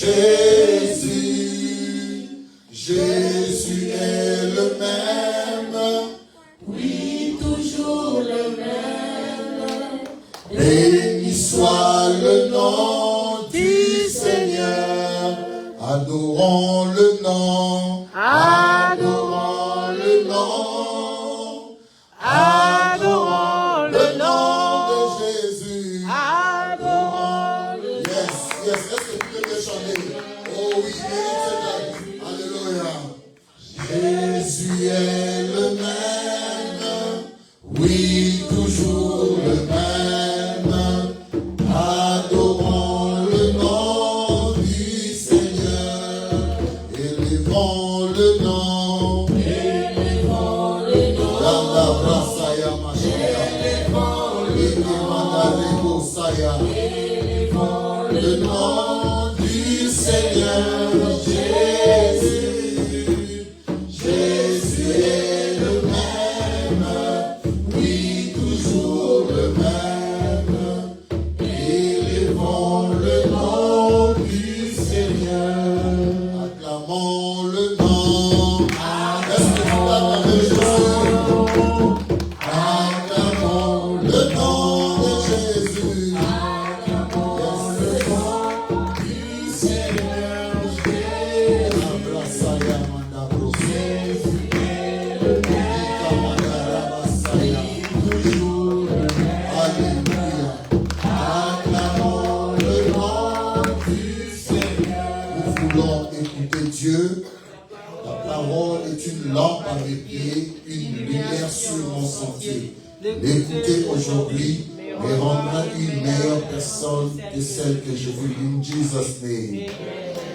Jésus, Jésus est le même, Oui, toujours le même. béni soit le nom du Seigneur, adorons le nom, adorons le nom, adorons le nom de Jésus, adorons le nom. Yes, yes, est-ce que tu peux le chanter? Oh oui, alléluia. Jésus est le même, oui, toujours le même, adorons le nom du Seigneur, élevons le nom, Élevons le nom. Landa Brasaya Machaya, Élevons le Élevons le nom du Seigneur, Jésus, Jésus est le même, oui, toujours le même, élevons le nom du Seigneur, acclamons le nom, est-ce que vous acclamez Jésus? Acclamons le nom de Jésus, acclamons le nom du Seigneur, Jésus, Abrasaya Mandabro, Jésus est le même, toujours le même, alléluia, acclamons le nom du Seigneur. Nous voulons écouter Dieu. La parole est une lampe à mes pieds, une lumière sur mon sentier. L'écouter aujourd'hui me rendra une meilleure personne que celle que je vis. In Jesus' name.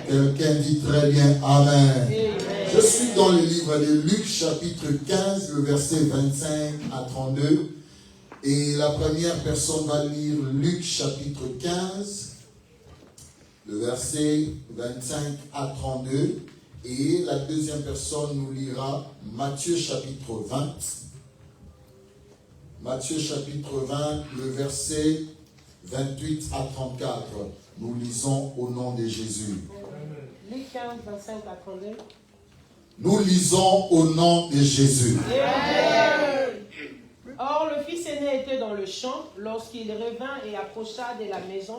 Quelqu'un dit très bien Amen. Je suis dans le livre de Luc chapitre 15, le verset 25 à 32. Et la première personne va lire Luc chapitre 15, le verset 25 à 32. Et la deuxième personne nous lira Matthieu chapitre 20. Matthieu chapitre 20, le verset 28 à 34. Nous lisons au nom de Jésus. Luc 15, 25 à 32. Nous lisons au nom de Jésus. Or, le fils aîné était dans le champ lorsqu'il revint et approcha de la maison.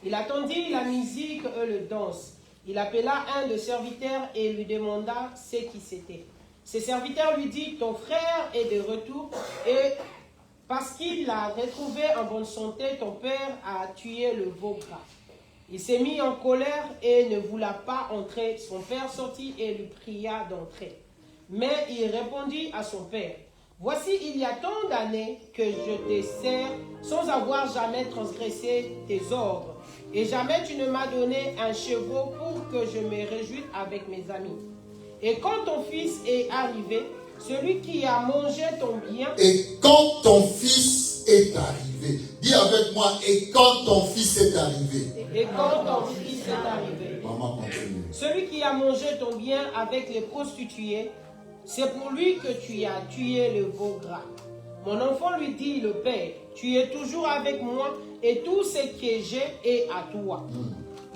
Il attendit la musique et le danse. Il appela un de ses serviteurs et lui demanda ce qui c'était. Ses serviteurs lui dit, ton frère est de retour et parce qu'il l'a retrouvé en bonne santé, ton père a tué le veau gras. Il s'est mis en colère et ne voulut pas entrer. Son père sortit et lui pria d'entrer. Mais il répondit à son père, voici, il y a tant d'années que je te sers sans avoir jamais transgressé tes ordres. Et jamais tu ne m'as donné un chevreau pour que je me réjouisse avec mes amis. Et quand ton fils est arrivé, celui qui a mangé ton bien... Et quand ton fils est arrivé, dis avec moi, et quand ton fils est arrivé. Et quand ton fils est arrivé. Maman continue. Celui qui a mangé ton bien avec les prostituées, c'est pour lui que tu as tué le veau gras. Mon enfant lui dit, le père, tu es toujours avec moi et tout ce que j'ai est à toi.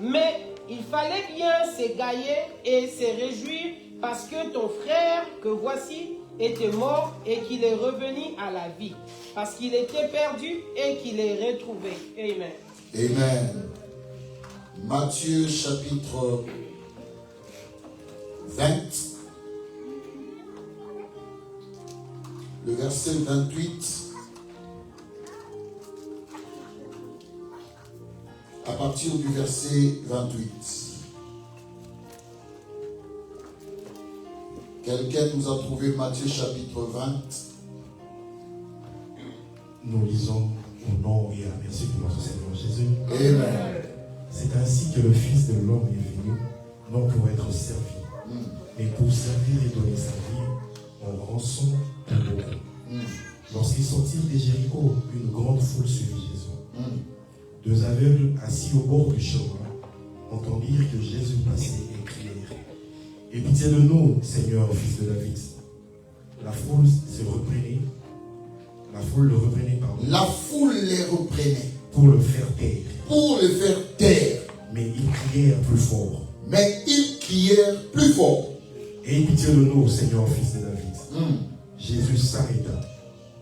Mais il fallait bien s'égayer et se réjouir parce que ton frère, que voici, était mort et qu'il est revenu à la vie. Parce qu'il était perdu et qu'il est retrouvé. Amen. Amen. Matthieu chapitre 20. Le verset 28, à partir du verset 28. Quelqu'un nous a trouvé Matthieu chapitre 20. Nous lisons au nom et à la merci de notre Seigneur Jésus. Amen. C'est ainsi que le Fils de l'homme est venu, non pour être servi, mais pour servir et donner sa vie en rançon pour beaucoup. Lorsqu'ils sortirent de Jéricho, une grande foule suivit Jésus. Deux aveugles assis au bord du chemin entendirent que Jésus passait et crièrent, « Aie pitié de nous, Seigneur, fils de David. » La foule le reprenait, La foule les reprenait pour le faire taire. pour le faire taire. Mais il crièrent plus fort. Mais ils crièrent plus fort. Aie pitié de nous, Seigneur, fils de David. Jésus s'arrêta,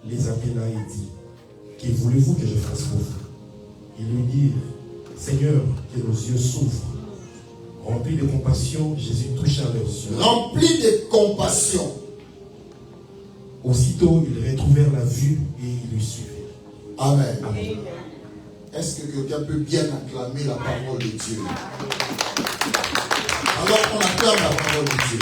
les appela et dit, que voulez-vous que je fasse pour vous? Ils lui dirent, Seigneur, que nos yeux s'ouvrent. Remplis de compassion, Jésus toucha leurs yeux. Remplis de compassion. Aussitôt, ils retrouvèrent la vue et ils lui suivirent. Amen. Amen. Est-ce que quelqu'un peut bien acclamer la parole de Dieu? Alors on acclame la parole de Dieu.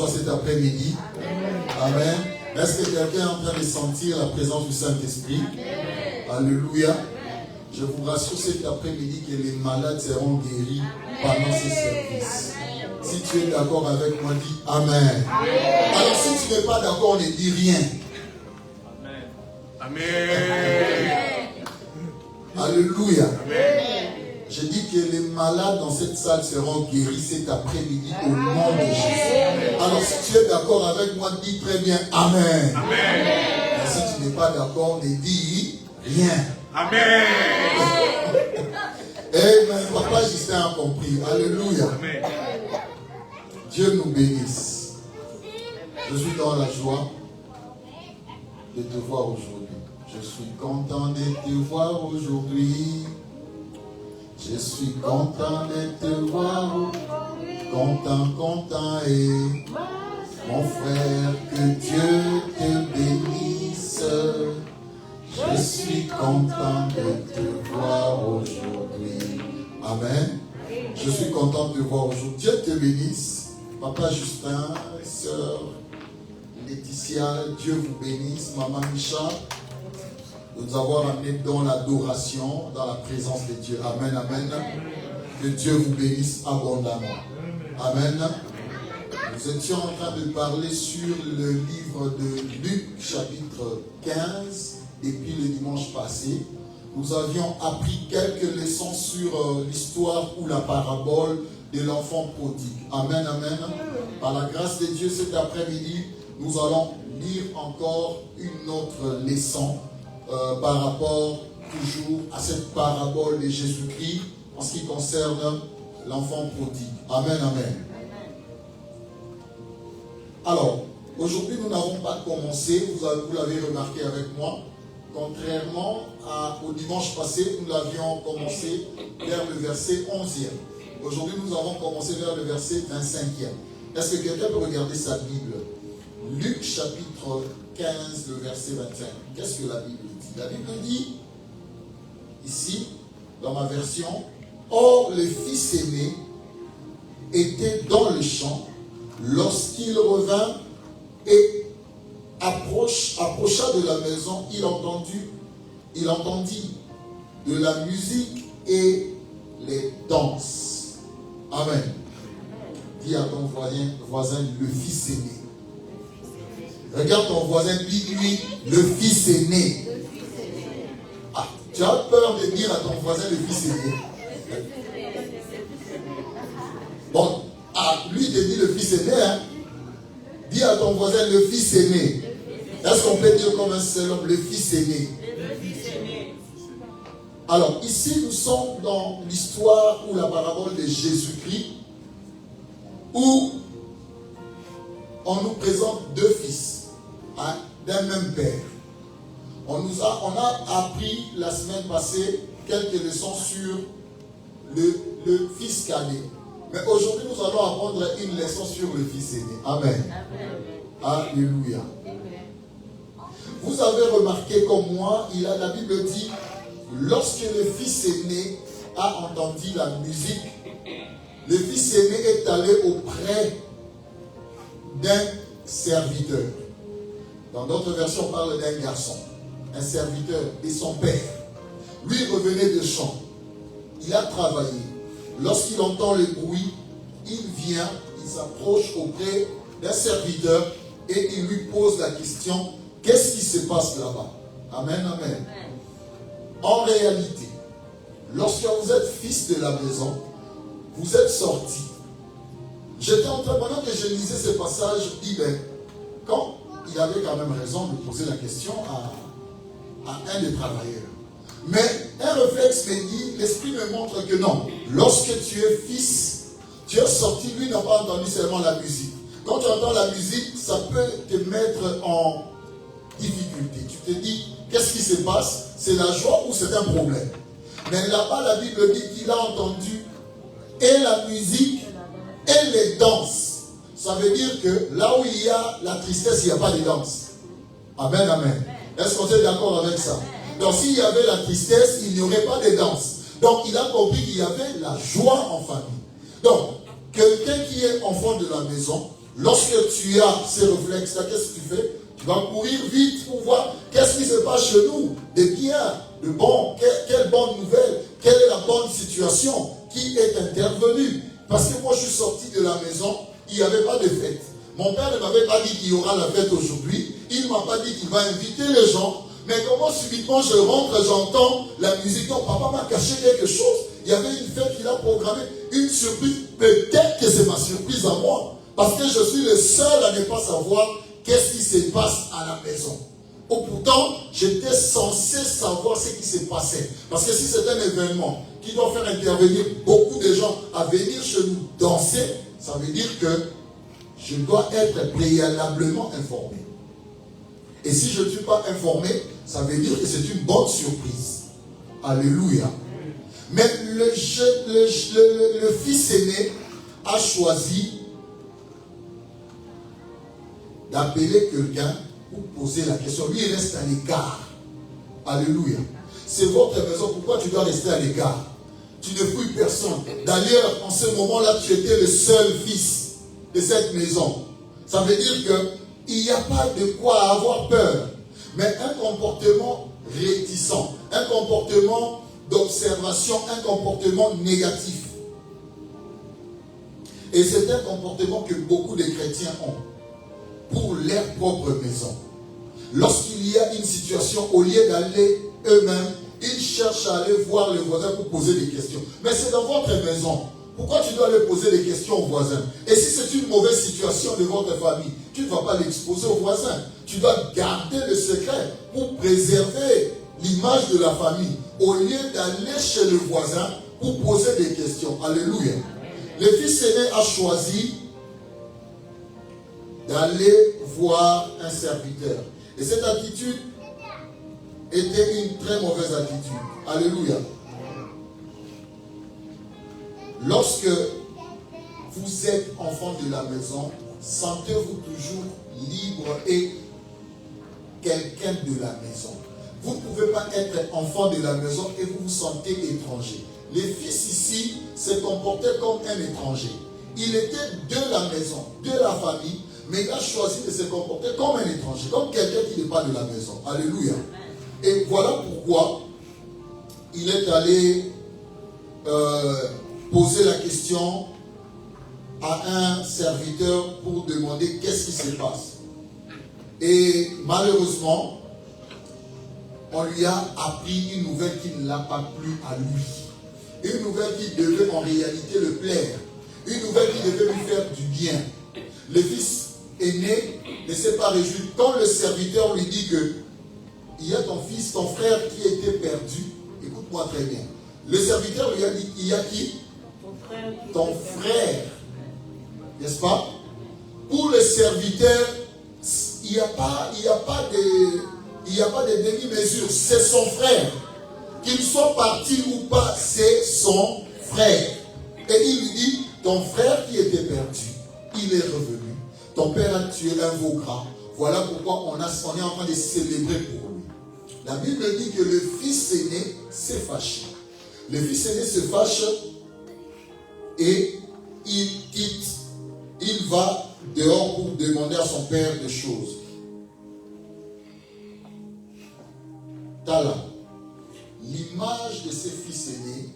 Cet après-midi. Amen. Est-ce que quelqu'un est en train de sentir la présence du Saint-Esprit? Alléluia. Je vous rassure cet après-midi que les malades seront guéris pendant ces services. Si tu es d'accord avec moi, dis Amen. Alors si tu n'es pas d'accord, ne dis rien. Amen. Alléluia. Amen. Je dis que les malades dans cette salle seront guéris cet après-midi au nom de Jésus. Alors si tu es d'accord avec moi, dis très bien Amen. Amen. Et si tu n'es pas d'accord, ne dis rien. Amen. Amen. Papa Justin a compris. Alléluia. Amen. Dieu nous bénisse. Je suis dans la joie de te voir aujourd'hui. Je suis content de te voir aujourd'hui. Je suis content de te voir, content et mon frère, que Dieu te bénisse. Je suis content de te voir aujourd'hui. Amen. Je suis content de te voir aujourd'hui. Dieu te bénisse. Papa Justin, sœur Laetitia, Dieu vous bénisse. Maman Micha, de nous avoir amené dans l'adoration, dans la présence de Dieu. Amen, amen. Que Dieu vous bénisse abondamment. Amen. Nous étions en train de parler sur le livre de Luc, chapitre 15, depuis le dimanche passé. Nous avions appris quelques leçons sur l'histoire ou la parabole de l'enfant prodigue. Amen, amen. Par la grâce de Dieu, cet après-midi, nous allons lire encore une autre leçon par rapport toujours à cette parabole de Jésus-Christ en ce qui concerne l'enfant prodigue. Amen, amen. Alors, aujourd'hui, nous n'avons pas commencé, vous l'avez remarqué avec moi, contrairement au dimanche passé, nous l'avions commencé vers le verset 11e. Aujourd'hui, nous avons commencé vers le verset 25e. Est-ce que quelqu'un peut regarder sa Bible? Luc chapitre 15, le verset 25. Qu'est-ce que la Bible dit? La Bible dit, ici, dans ma version, « Or, le fils aîné était dans le champ lorsqu'il revint et approcha de la maison, il entendit de la musique et les danses. » Amen. Dis à ton voisin, le fils aîné. Regarde ton voisin, dis-lui, le fils aîné. Ah, tu as peur de dire à ton voisin le fils aîné. Bon, lui te dit le fils aîné, hein. Dis à ton voisin le fils aîné. Est-ce qu'on peut dire comme un seul homme, le fils aîné? Alors, ici, nous sommes dans l'histoire ou la parabole de Jésus-Christ, où on nous présente deux fils, hein, d'un même père. On a appris la semaine passée quelques leçons sur le fils cadet. Mais aujourd'hui, nous allons apprendre une leçon sur le fils aîné. Amen. Amen. Alléluia. vous avez remarqué comme moi, la Bible dit, lorsque le fils aîné a entendu la musique, le fils aîné est allé auprès d'un serviteur. Dans d'autres versions, on parle d'un garçon, un serviteur, et son père. Lui revenait de champ. Il a travaillé. Lorsqu'il entend le bruit, il vient, il s'approche auprès d'un serviteur et il lui pose la question, qu'est-ce qui se passe là-bas? Amen, amen. En réalité, lorsque vous êtes fils de la maison, vous êtes sorti. J'étais en train, pendant que je lisais ce passage, je dis, ben, quand il avait quand même raison de poser la question à un des travailleurs. Mais un réflexe me dit, l'esprit me montre que non. Lorsque tu es fils, tu es sorti, lui n'a pas entendu seulement la musique. Quand tu entends la musique, ça peut te mettre en difficulté. Tu te dis, qu'est-ce qui se passe? C'est la joie ou c'est un problème? Mais là-bas, la Bible dit qu'il a entendu et la musique et les danses. Ça veut dire que là où il y a la tristesse, il n'y a pas de danse. Amen, amen. Est-ce qu'on est d'accord avec ça? Donc s'il y avait la tristesse, il n'y aurait pas de danse. Donc il a compris qu'il y avait la joie en famille. Donc, quelqu'un qui est enfant de la maison, lorsque tu as ces réflexes-là, qu'est-ce que tu fais? Tu vas courir vite pour voir qu'est-ce qui se passe chez nous, de bien, de bon, quelle bonne nouvelle, quelle est la bonne situation qui est intervenue. Parce que moi je suis sorti de la maison, il n'y avait pas de fête. Mon père ne m'avait pas dit qu'il y aura la fête aujourd'hui, il ne m'a pas dit qu'il va inviter les gens. Mais comment subitement je rentre, j'entends la musique. Donc papa m'a caché quelque chose. Il y avait une fête qu'il a programmée, une surprise. Peut-être que c'est ma surprise à moi. Parce que je suis le seul à ne pas savoir qu'est-ce qui se passe à la maison. Ou pourtant, j'étais censé savoir ce qui se passait. Parce que si c'est un événement qui doit faire intervenir beaucoup de gens à venir chez nous danser, ça veut dire que je dois être préalablement informé. Et si je ne suis pas informé, ça veut dire que c'est une bonne surprise. Alléluia. Mais le fils aîné a choisi d'appeler quelqu'un pour poser la question. Lui, il reste à l'écart. Alléluia. C'est votre maison. Pourquoi tu dois rester à l'écart? Tu ne fouilles personne. D'ailleurs, en ce moment-là, tu étais le seul fils de cette maison. Ça veut dire qu'il n'y a pas de quoi avoir peur. Mais un comportement réticent, un comportement d'observation, un comportement négatif. Et c'est un comportement que beaucoup de chrétiens ont pour leur propre maison. Lorsqu'il y a une situation, au lieu d'aller eux-mêmes, ils cherchent à aller voir le voisin pour poser des questions. Mais c'est dans votre maison. Pourquoi tu dois aller poser des questions au voisin? Et si c'est une mauvaise situation de votre famille, tu ne vas pas l'exposer au voisin. Tu dois garder le secret pour préserver l'image de la famille, au lieu d'aller chez le voisin pour poser des questions. Alléluia. Le fils aîné a choisi d'aller voir un serviteur. Et cette attitude était une très mauvaise attitude. Alléluia. Lorsque vous êtes enfant de la maison, sentez-vous toujours libre et quelqu'un de la maison. Vous ne pouvez pas être enfant de la maison et vous vous sentez étranger. Les fils ici se comportaient comme un étranger. Il était de la maison, de la famille, mais il a choisi de se comporter comme un étranger, comme quelqu'un qui n'est pas de la maison. Alléluia. Et voilà pourquoi il est allé poser la question à un serviteur pour demander qu'est-ce qui se passe. Et malheureusement, on lui a appris une nouvelle qui ne l'a pas plu à lui. Une nouvelle qui devait en réalité le plaire. Une nouvelle qui devait lui faire du bien. Le fils aîné ne s'est pas réjoui. Quand le serviteur lui dit que il y a ton fils, ton frère qui était perdu, écoute-moi très bien. Le serviteur lui a dit, il y a qui? Ton frère. N'est-ce pas? Pour le serviteur, il n'y a pas de demi-mesure. C'est son frère. Qu'il soit parti ou pas, c'est son frère. Et il lui dit, ton frère qui était perdu, il est revenu. Ton père a tué un veau gras. Voilà pourquoi on est en train de célébrer pour lui. La Bible dit que le fils aîné s'est fâché. Le fils aîné se fâche et il quitte. Il va dehors pour demander à son père des choses. Tala, l'image de ses fils aînés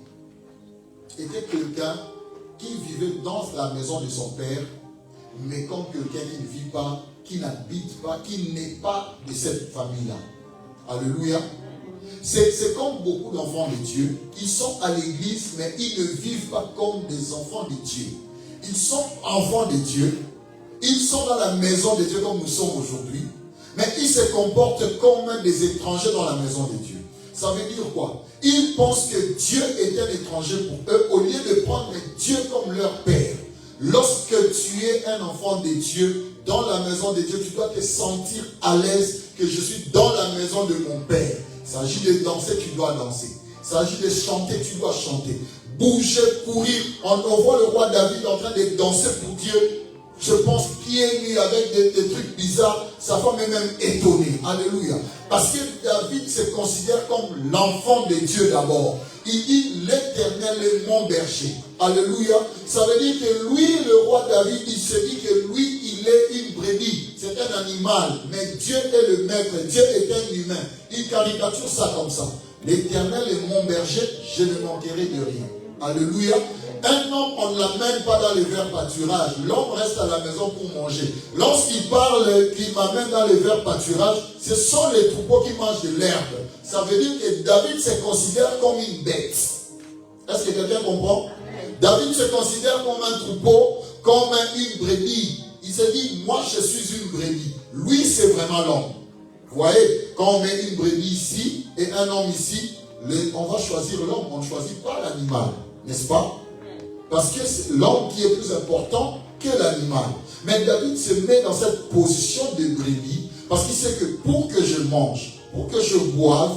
était quelqu'un qui vivait dans la maison de son père, mais comme quelqu'un qui ne vit pas, qui n'habite pas, qui n'est pas de cette famille-là. Alléluia. C'est comme beaucoup d'enfants de Dieu. Ils sont à l'église, mais ils ne vivent pas comme des enfants de Dieu. Ils sont enfants de Dieu. Ils sont dans la maison de Dieu comme nous sommes aujourd'hui. Mais ils se comportent comme des étrangers dans la maison de Dieu. Ça veut dire quoi? Ils pensent que Dieu est un étranger pour eux au lieu de prendre Dieu comme leur père. Lorsque tu es un enfant de Dieu, dans la maison de Dieu, tu dois te sentir à l'aise que je suis dans la maison de mon père. Il s'agit de danser, tu dois danser. Il s'agit de chanter, tu dois chanter. Bouger, courir. On voit le roi David en train de danser pour Dieu. Je pense pieds nus avec des trucs bizarres. Sa femme est même étonnée. Alléluia. Parce que David se considère comme l'enfant de Dieu d'abord. Il dit l'Éternel est mon berger. Alléluia. Ça veut dire que lui, le roi David, il se dit que lui, il est une brebis. C'est un animal. Mais Dieu est le maître. Dieu est un humain. Il caricature ça comme ça. L'Éternel est mon berger, je ne manquerai de rien. Alléluia. Un homme, on ne l'amène pas dans les verts pâturages. L'homme reste à la maison pour manger. Lorsqu'il parle, qu'il m'amène dans les verts pâturages, ce sont les troupeaux qui mangent de l'herbe. Ça veut dire que David se considère comme une bête. Est-ce que quelqu'un comprend? David se considère comme un troupeau, comme une brebis. Il se dit, moi je suis une brebis. Lui, c'est vraiment l'homme. Vous voyez, quand on met une brebis ici et un homme ici, on va choisir l'homme, on ne choisit pas l'animal. N'est-ce pas? Parce que c'est l'homme qui est plus important que l'animal. Mais David se met dans cette position de brebis parce qu'il sait que pour que je mange, pour que je boive,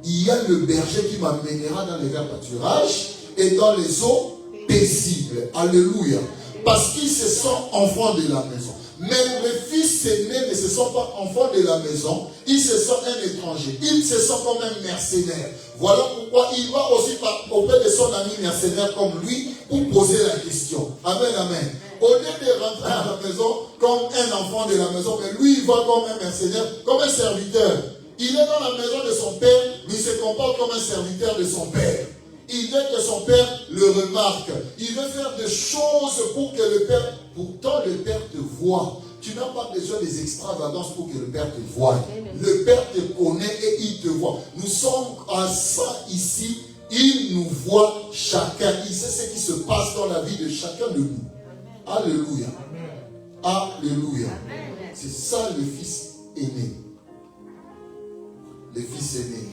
il y a le berger qui m'amènera dans les verts pâturages et dans les eaux paisibles. Alléluia. Parce qu'ils se sont enfants de la maison. Mais le fils aîné ne se sent pas enfant de la maison, il se sent un étranger, il se sent comme un mercenaire. Voilà pourquoi il va aussi auprès de son ami mercenaire comme lui pour poser la question. Amen, amen. Au lieu de rentrer à la maison comme un enfant de la maison, mais lui il va comme un mercenaire, comme un serviteur. Il est dans la maison de son père, mais il se comporte comme un serviteur de son père. Il veut que son père le remarque. Il veut faire des choses pour que le père... Pourtant, le père te voit. Tu n'as pas besoin des extravagances pour que le père te voie. Le père te connaît et il te voit. Nous sommes à ça ici. Il nous voit chacun. Il sait ce qui se passe dans la vie de chacun de nous. Alléluia. Alléluia. C'est ça le fils aîné. Le fils aîné.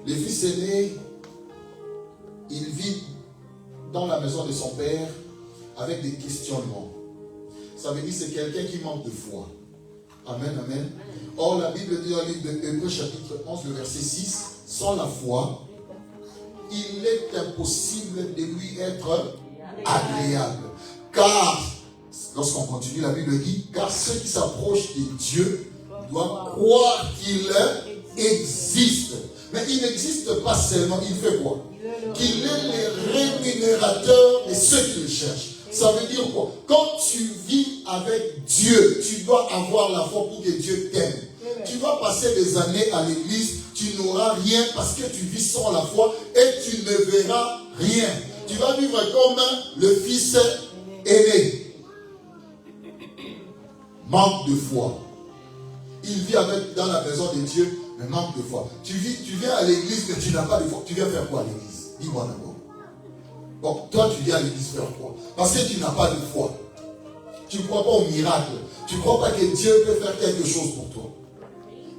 Le fils aîné, il vit dans la maison de son père avec des questionnements. Ça veut dire que c'est quelqu'un qui manque de foi. Amen, amen. Or, la Bible dit dans le livre de Hébreux chapitre 11, le verset 6, sans la foi, il est impossible de lui être agréable. Car, lorsqu'on continue, la Bible dit, car ceux qui s'approchent de Dieu doivent croire qu'il existe. Mais il n'existe pas seulement, il fait quoi? Qu'il est le rémunérateur de ceux qui le cherchent. Ça veut dire quoi? Quand tu vis avec Dieu, tu dois avoir la foi pour que Dieu t'aime. Tu vas passer des années à l'église, tu n'auras rien parce que tu vis sans la foi et tu ne verras rien. Tu vas vivre comme le fils aîné. Manque de foi. Il vit dans la maison de Dieu, mais manque de foi. Tu viens à l'église, mais tu n'as pas de foi. Tu viens faire quoi à l'église? Dis-moi d'abord. Bon, toi, tu viens à l'église faire quoi? Parce que tu n'as pas de foi. Tu ne crois pas au miracle. Tu ne crois pas que Dieu peut faire quelque chose pour toi.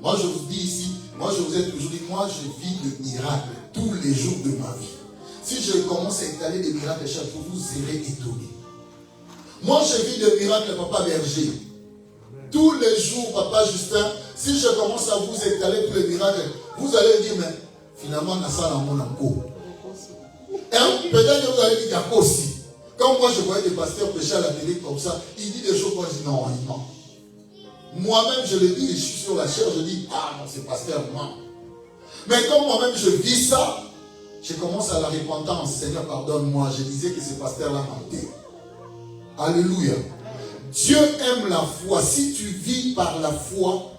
Moi, je vous dis ici, moi, je vous ai toujours dit, moi, je vis de miracles tous les jours de ma vie. Si je commence à étaler des miracles chaque jour, vous serez étonnés. Moi, je vis de miracles, Papa Berger. Tous les jours, Papa Justin, si je commence à vous étaler tous les miracles, vous allez dire, mais finalement, on a ça dans mon enco. Peut-être que vous allez dire, il y a aussi. Quand moi je voyais des pasteurs prêcher à la télé comme ça, il dit des choses, moi je dis non, il ment. Moi-même je le dis, et je suis sur la chair, je dis, ah non, c'est pasteur ment. Mais comme moi-même je vis ça, je commence à la repentance. Seigneur, pardonne-moi, je disais que ce pasteur-là mentait. Alléluia. Dieu aime la foi. Si tu vis par la foi,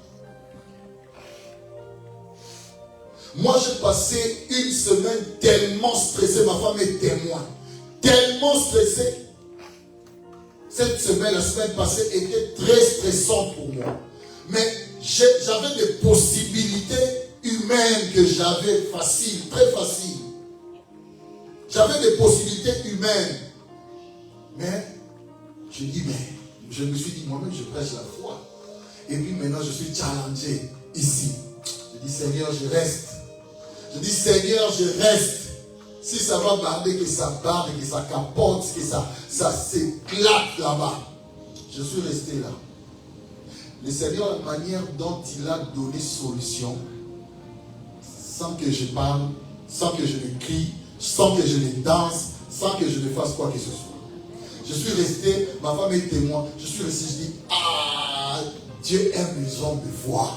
moi j'ai passé une semaine tellement stressée, ma femme est témoin, tellement stressée. Cette semaine, la semaine passée, était très stressante pour moi. Mais j'avais des possibilités humaines que j'avais faciles, très faciles. J'avais des possibilités humaines. Mais je dis, mais je me suis dit, moi-même, je prêche la foi. Et puis maintenant, je suis challengé ici. Je dis, Seigneur, je reste. Je dis, Seigneur, je reste. Si ça va barder, que ça barde, que ça capote, que ça s'éclate là-bas. Je suis resté là. Le Seigneur, la manière dont il a donné solution, sans que je parle, sans que je ne crie, sans que je ne danse, sans que je ne fasse quoi que ce soit. Je suis resté, ma femme est témoin, je suis resté, je dis, ah, Dieu aime les hommes de foi.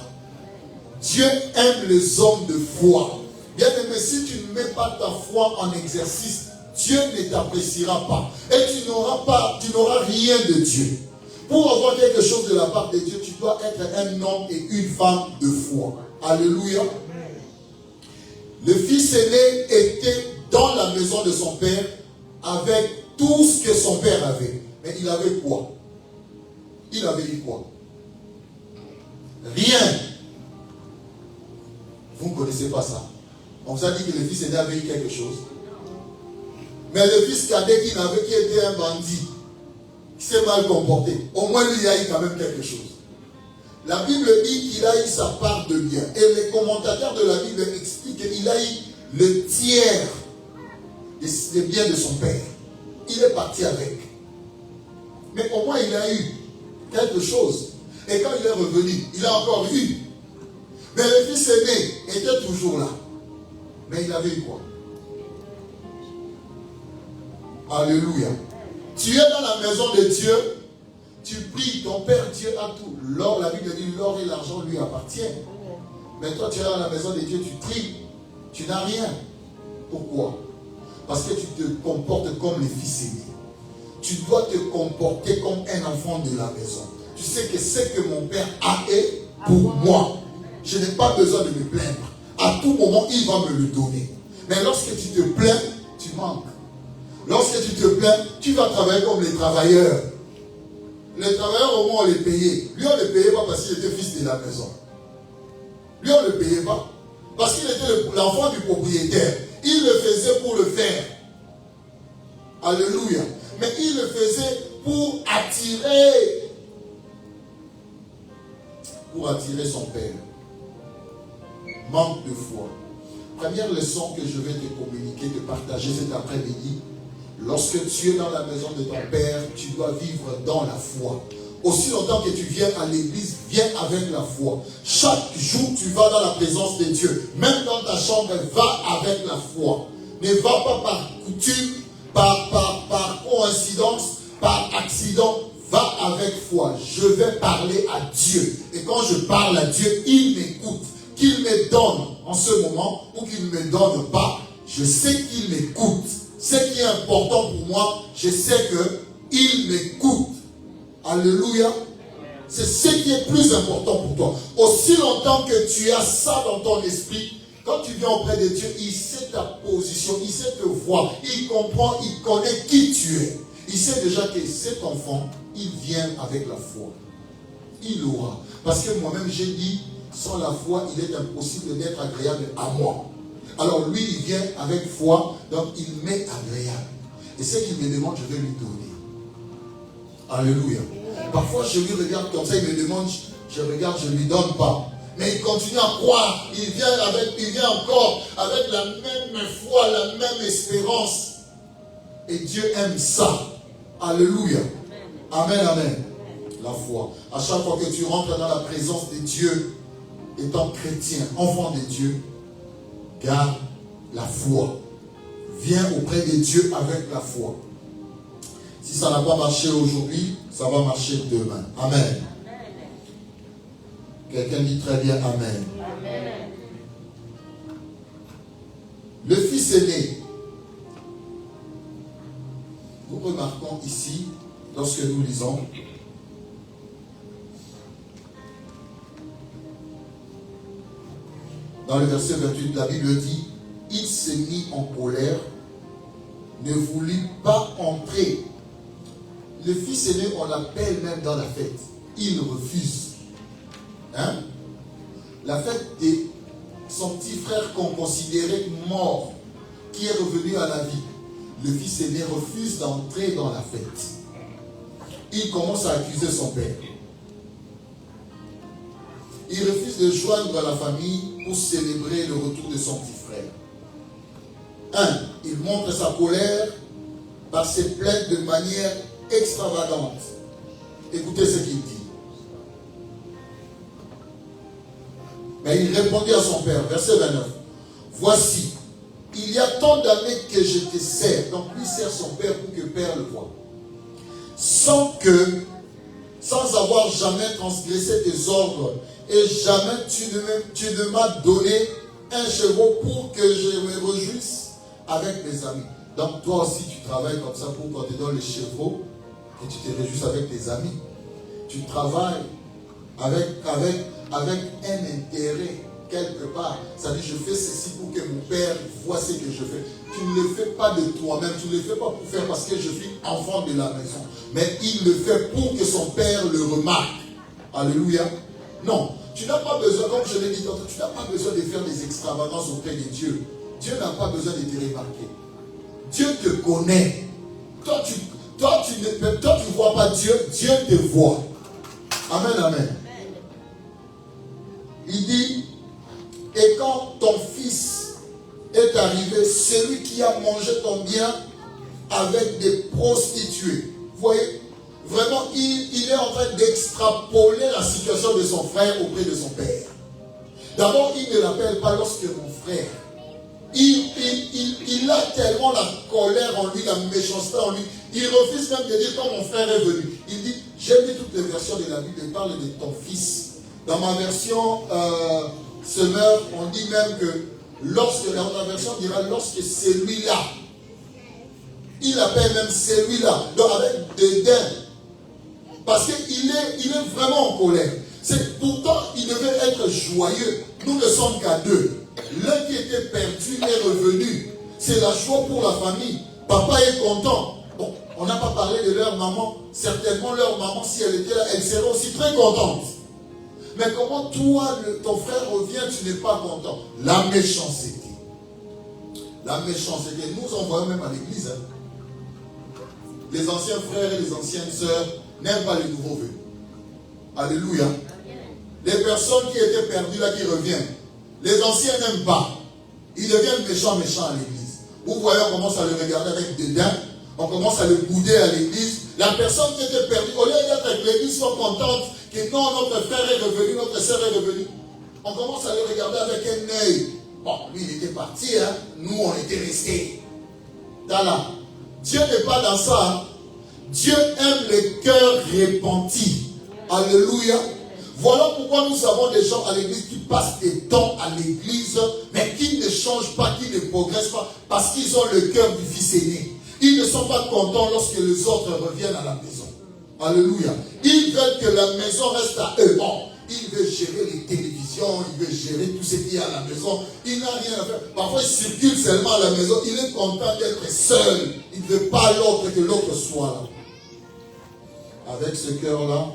Dieu aime les hommes de foi. Bien aimé, si tu ne mets pas ta foi en exercice, Dieu ne t'appréciera pas. Et tu n'auras rien de Dieu. Pour avoir quelque chose de la part de Dieu, tu dois être un homme et une femme de foi. Alléluia. Le fils aîné était dans la maison de son père avec tout ce que son père avait. Mais il avait quoi? Il avait eu quoi? Rien. Vous ne connaissez pas ça. On vous a dit que le fils aîné avait eu quelque chose. Mais le fils cadet qui était un bandit, qui s'est mal comporté, au moins lui il a eu quand même quelque chose. La Bible dit qu'il a eu sa part de bien. Et les commentateurs de la Bible expliquent qu'il a eu le tiers des biens de son père. Il est parti avec. Mais au moins il a eu quelque chose. Et quand il est revenu, il a encore eu. Mais le fils aîné était toujours là. Mais il avait eu quoi? Alléluia. Tu es dans la maison de Dieu, tu pries, ton Père Dieu a tout. L'or, la Bible dit, l'or et l'argent lui appartiennent. Mais toi, tu es dans la maison de Dieu, tu tries, tu n'as rien. Pourquoi? Parce que tu te comportes comme les fils aînés. Tu dois te comporter comme un enfant de la maison. Tu sais que ce que mon Père a est pour moi. Je n'ai pas besoin de me plaindre. À tout moment, il va me le donner. Mais lorsque tu te plains, tu manques. Lorsque tu te plains, tu vas travailler comme les travailleurs. Les travailleurs, au moins, on les payait. Lui, on ne le payait pas parce qu'il était fils de la maison. Lui, on ne le payait pas. Parce qu'il était l'enfant du propriétaire. Il le faisait pour le faire. Alléluia. Mais il le faisait pour attirer son père. Manque de foi. Première leçon que je vais te communiquer, te partager cet après-midi. Lorsque tu es dans la maison de ton père, tu dois vivre dans la foi. Aussi longtemps que tu viens à l'église, viens avec la foi. Chaque jour, tu vas dans la présence de Dieu. Même dans ta chambre, va avec la foi. Ne va pas par coutume, par coïncidence, par accident. Va avec foi. Je vais parler à Dieu. Et quand je parle à Dieu, il m'écoute. Qu'il me donne en ce moment ou qu'il ne me donne pas, je sais qu'il m'écoute. Ce qui est important pour moi, je sais qu'il m'écoute. Alléluia. C'est ce qui est plus important pour toi. Aussi longtemps que tu as ça dans ton esprit, quand tu viens auprès de Dieu, il sait ta position, il sait te voir, il comprend, il connaît qui tu es. Il sait déjà que cet enfant, il vient avec la foi. Il l'aura. Parce que moi-même, j'ai dit, sans la foi, il est impossible d'être agréable à moi. Alors lui, il vient avec foi, donc il m'est agréable. Et ce qu'il me demande, je vais lui donner. Alléluia. Parfois, je lui regarde comme ça, il me demande, je regarde, je ne lui donne pas. Mais il continue à croire, il vient encore avec la même foi, la même espérance. Et Dieu aime ça. Alléluia. Amen, amen. La foi. À chaque fois que tu rentres dans la présence de Dieu, étant chrétien, enfant de Dieu, garde la foi. Viens auprès de Dieu avec la foi. Si ça n'a pas marché aujourd'hui, ça va marcher demain. Amen. Quelqu'un dit très bien Amen. Amen. Le fils aîné. Nous remarquons ici, lorsque nous lisons, dans le verset 28, la Bible dit, il s'est mis en colère, ne voulut pas entrer. Le fils aîné, on l'appelle même dans la fête. Il refuse. Hein? La fête de son petit frère qu'on considérait mort, qui est revenu à la vie. Le fils aîné refuse d'entrer dans la fête. Il commence à accuser son père. Il refuse de joindre la famille pour célébrer le retour de son petit frère. Il montre sa colère par ses plaintes de manière extravagante. Écoutez ce qu'il dit. Mais il répondit à son père, verset 29. Voici, il y a tant d'années que je te sers. Donc lui sert son père pour que le père le voie. Sans avoir jamais transgressé tes ordres, et jamais tu ne m'as donné un chevaux pour que je me réjouisse avec mes amis. Donc toi aussi tu travailles comme ça pour qu'on te donne les chevaux et tu te réjouisses avec tes amis. Tu travailles avec un intérêt quelque part. Ça dit je fais ceci pour que mon père voit ce que je fais. Tu ne le fais pas de toi-même, tu ne le fais pas pour faire parce que je suis enfant de la maison. Mais il le fait pour que son père le remarque. Alléluia. Non, tu n'as pas besoin, comme je l'ai dit tantôt, tu n'as pas besoin de faire des extravagances auprès de Dieu. Dieu n'a pas besoin de te remarquer. Dieu te connaît. Toi, tu ne vois pas Dieu, Dieu te voit. Amen, amen. Il dit, et quand ton fils est arrivé, celui qui a mangé ton bien avec des prostituées. Vous voyez, vraiment, il est en train d'extrapoler la situation de son frère auprès de son père. D'abord, il ne l'appelle pas lorsque mon frère. Il a tellement la colère en lui, la méchanceté en lui. Il refuse même de dire quand mon frère est venu. Il dit, j'aime bien toutes les versions de la Bible, il parle de ton fils. Dans ma version Semeur, on dit même que lorsque, dans la version dira lorsque celui-là, il appelle même celui-là, donc avec dédain. Parce qu'il est vraiment en colère. Pourtant, il devait être joyeux. Nous ne sommes qu'à deux. L'un qui était perdu est revenu. C'est la joie pour la famille. Papa est content. Bon, on n'a pas parlé de leur maman. Certainement, leur maman, si elle était là, elle serait aussi très contente. Mais comment toi, ton frère revient, tu n'es pas content? La méchanceté. La méchanceté. Nous en voyons même à l'église. Hein. Les anciens frères et les anciennes sœurs n'aiment pas les nouveaux venus. Alléluia. Les personnes qui étaient perdues là, qui reviennent. Les anciens n'aiment pas. Ils deviennent méchants à l'église. Vous voyez, on commence à le regarder avec dédain. On commence à le bouder à l'église. La personne qui était perdue, au lieu d'être avec l'église, sont contentes que non, notre frère est revenu, notre sœur est revenue. On commence à le regarder avec un œil. Bon, lui, il était parti, hein. Nous, on était restés. Là. Dieu n'est pas dans ça. Hein. Dieu aime les cœurs repentis. Alléluia. Voilà pourquoi nous avons des gens à l'église qui passent des temps à l'église, mais qui ne changent pas, qui ne progressent pas, parce qu'ils ont le cœur du fils aîné. Ils ne sont pas contents lorsque les autres reviennent à la maison. Alléluia. Ils veulent que la maison reste à eux. Bon, il veut gérer les télévisions, il veut gérer tout ce qu'il y a à la maison. Il n'a rien à faire. Parfois, il circule seulement à la maison. Il est content d'être seul. Il ne veut pas l'autre, que l'autre soit là. Avec ce cœur-là,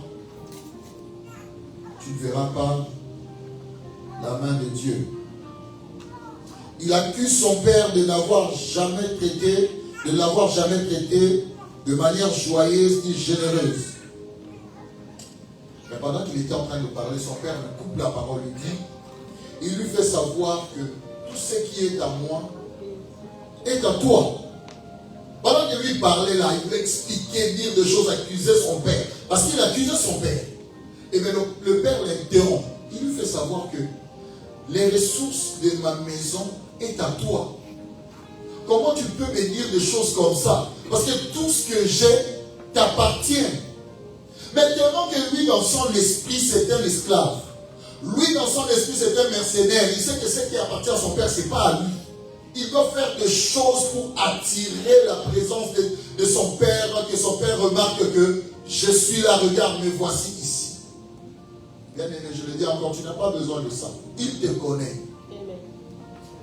tu ne verras pas la main de Dieu. Il accuse son père de l'avoir jamais traité de manière joyeuse ni généreuse. Mais pendant qu'il était en train de parler, son père lui coupe la parole, lui dit, il lui fait savoir que tout ce qui est à moi est à toi. Pendant qu'il lui parlait là, il voulait expliquer, dire des choses, accuser son père. Parce qu'il accusait son père. Et bien le père l'interrompt. Il lui fait savoir que les ressources de ma maison est à toi. Comment tu peux me dire des choses comme ça? Parce que tout ce que j'ai t'appartient. Maintenant que lui, dans son esprit, c'est un esclave. Lui, dans son esprit, c'est un mercenaire. Il sait que ce qui appartient à son père, ce n'est pas à lui. Il doit faire des choses pour attirer la présence de son père, que son père remarque que je suis là, regarde, me voici ici. Bien aimé, je le dis encore, tu n'as pas besoin de ça. Il te connaît.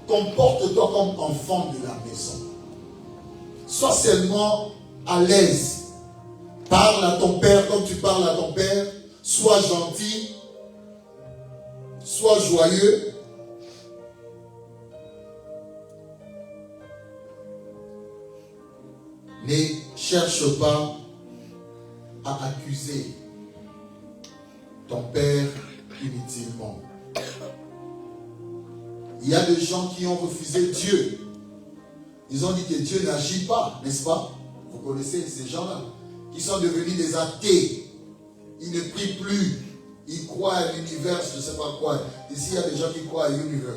Comporte-toi comme enfant de la maison. Sois seulement à l'aise. Parle à ton père comme tu parles à ton père. Sois gentil. Sois joyeux. Ne cherche pas à accuser ton père inutilement. Il y a des gens qui ont refusé Dieu. Ils ont dit que Dieu n'agit pas, n'est-ce pas? Vous connaissez ces gens-là qui sont devenus des athées. Ils ne prient plus. Ils croient à l'univers, je ne sais pas quoi. Ici, il y a des gens qui croient à l'univers.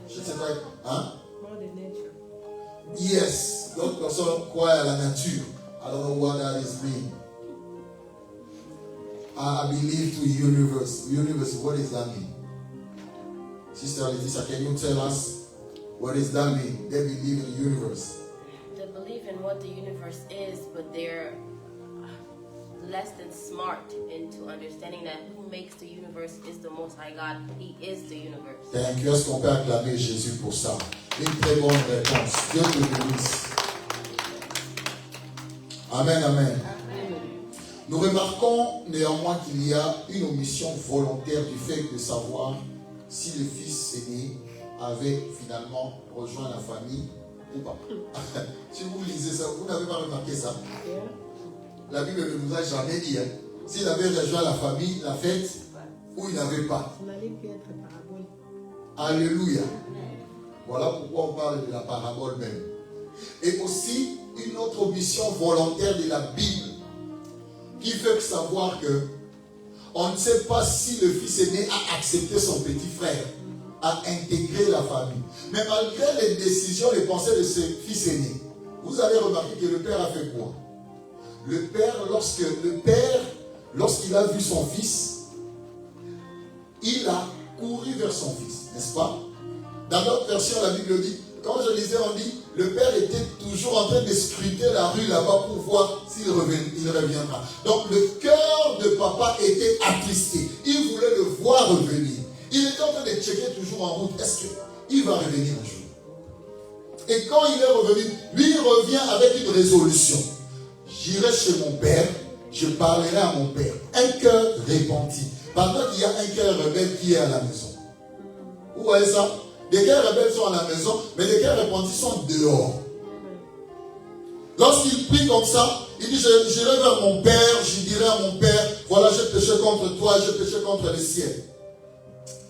Je ne sais pas. Hein? Yes. D'autres personnes croient à la nature. I don't know what that is mean. I believe to universe. Universe, what does that mean? Sister Leticia, can you tell us what does that mean? They believe in the universe. They believe in what the universe is, but they're less than smart into understanding that who makes the universe is the Most High God. He is the universe. Thank you. Est-ce qu'on peut acclamer Jésus pour ça? Une très bonne réponse. Dieu te bénisse. Amen, amen. Nous remarquons néanmoins qu'il y a une omission volontaire du fait de savoir si le fils aîné avait finalement rejoint la famille ou pas. Si vous lisez ça, vous n'avez pas remarqué ça. La Bible ne nous a jamais dit s'il avait rejoint la famille, la fête, ou il n'avait pas. Alléluia. Voilà pourquoi on parle de la parabole même. Et aussi une autre omission volontaire de la Bible qui fait savoir que on ne sait pas si le fils aîné a accepté son petit frère, a intégré la famille. Mais malgré les décisions, les pensées de ce fils aîné, vous avez remarqué que le père a fait quoi? Le père, lorsqu'il a vu son fils, il a couru vers son fils, n'est-ce pas? Dans notre version, la Bible dit, quand je lisais, on dit, le père était toujours en train de scruter la rue là-bas pour voir s'il reviendra. Donc le cœur de papa était attristé. Il voulait le voir revenir. Il était en train de checker toujours en route. Est-ce qu'il va revenir un jour? Et quand il est revenu, lui il revient avec une résolution. J'irai chez mon père, je parlerai à mon père. Un cœur repenti. Pendant qu'il y a un cœur rebelle qui est à la maison. Vous voyez ça? Les cœurs rebelles sont à la maison, mais les cœurs repentis sont dehors. Lorsqu'il prie comme ça, il dit, j'irai vers mon père, je dirai à mon père, voilà, j'ai péché contre toi, j'ai péché contre le ciel.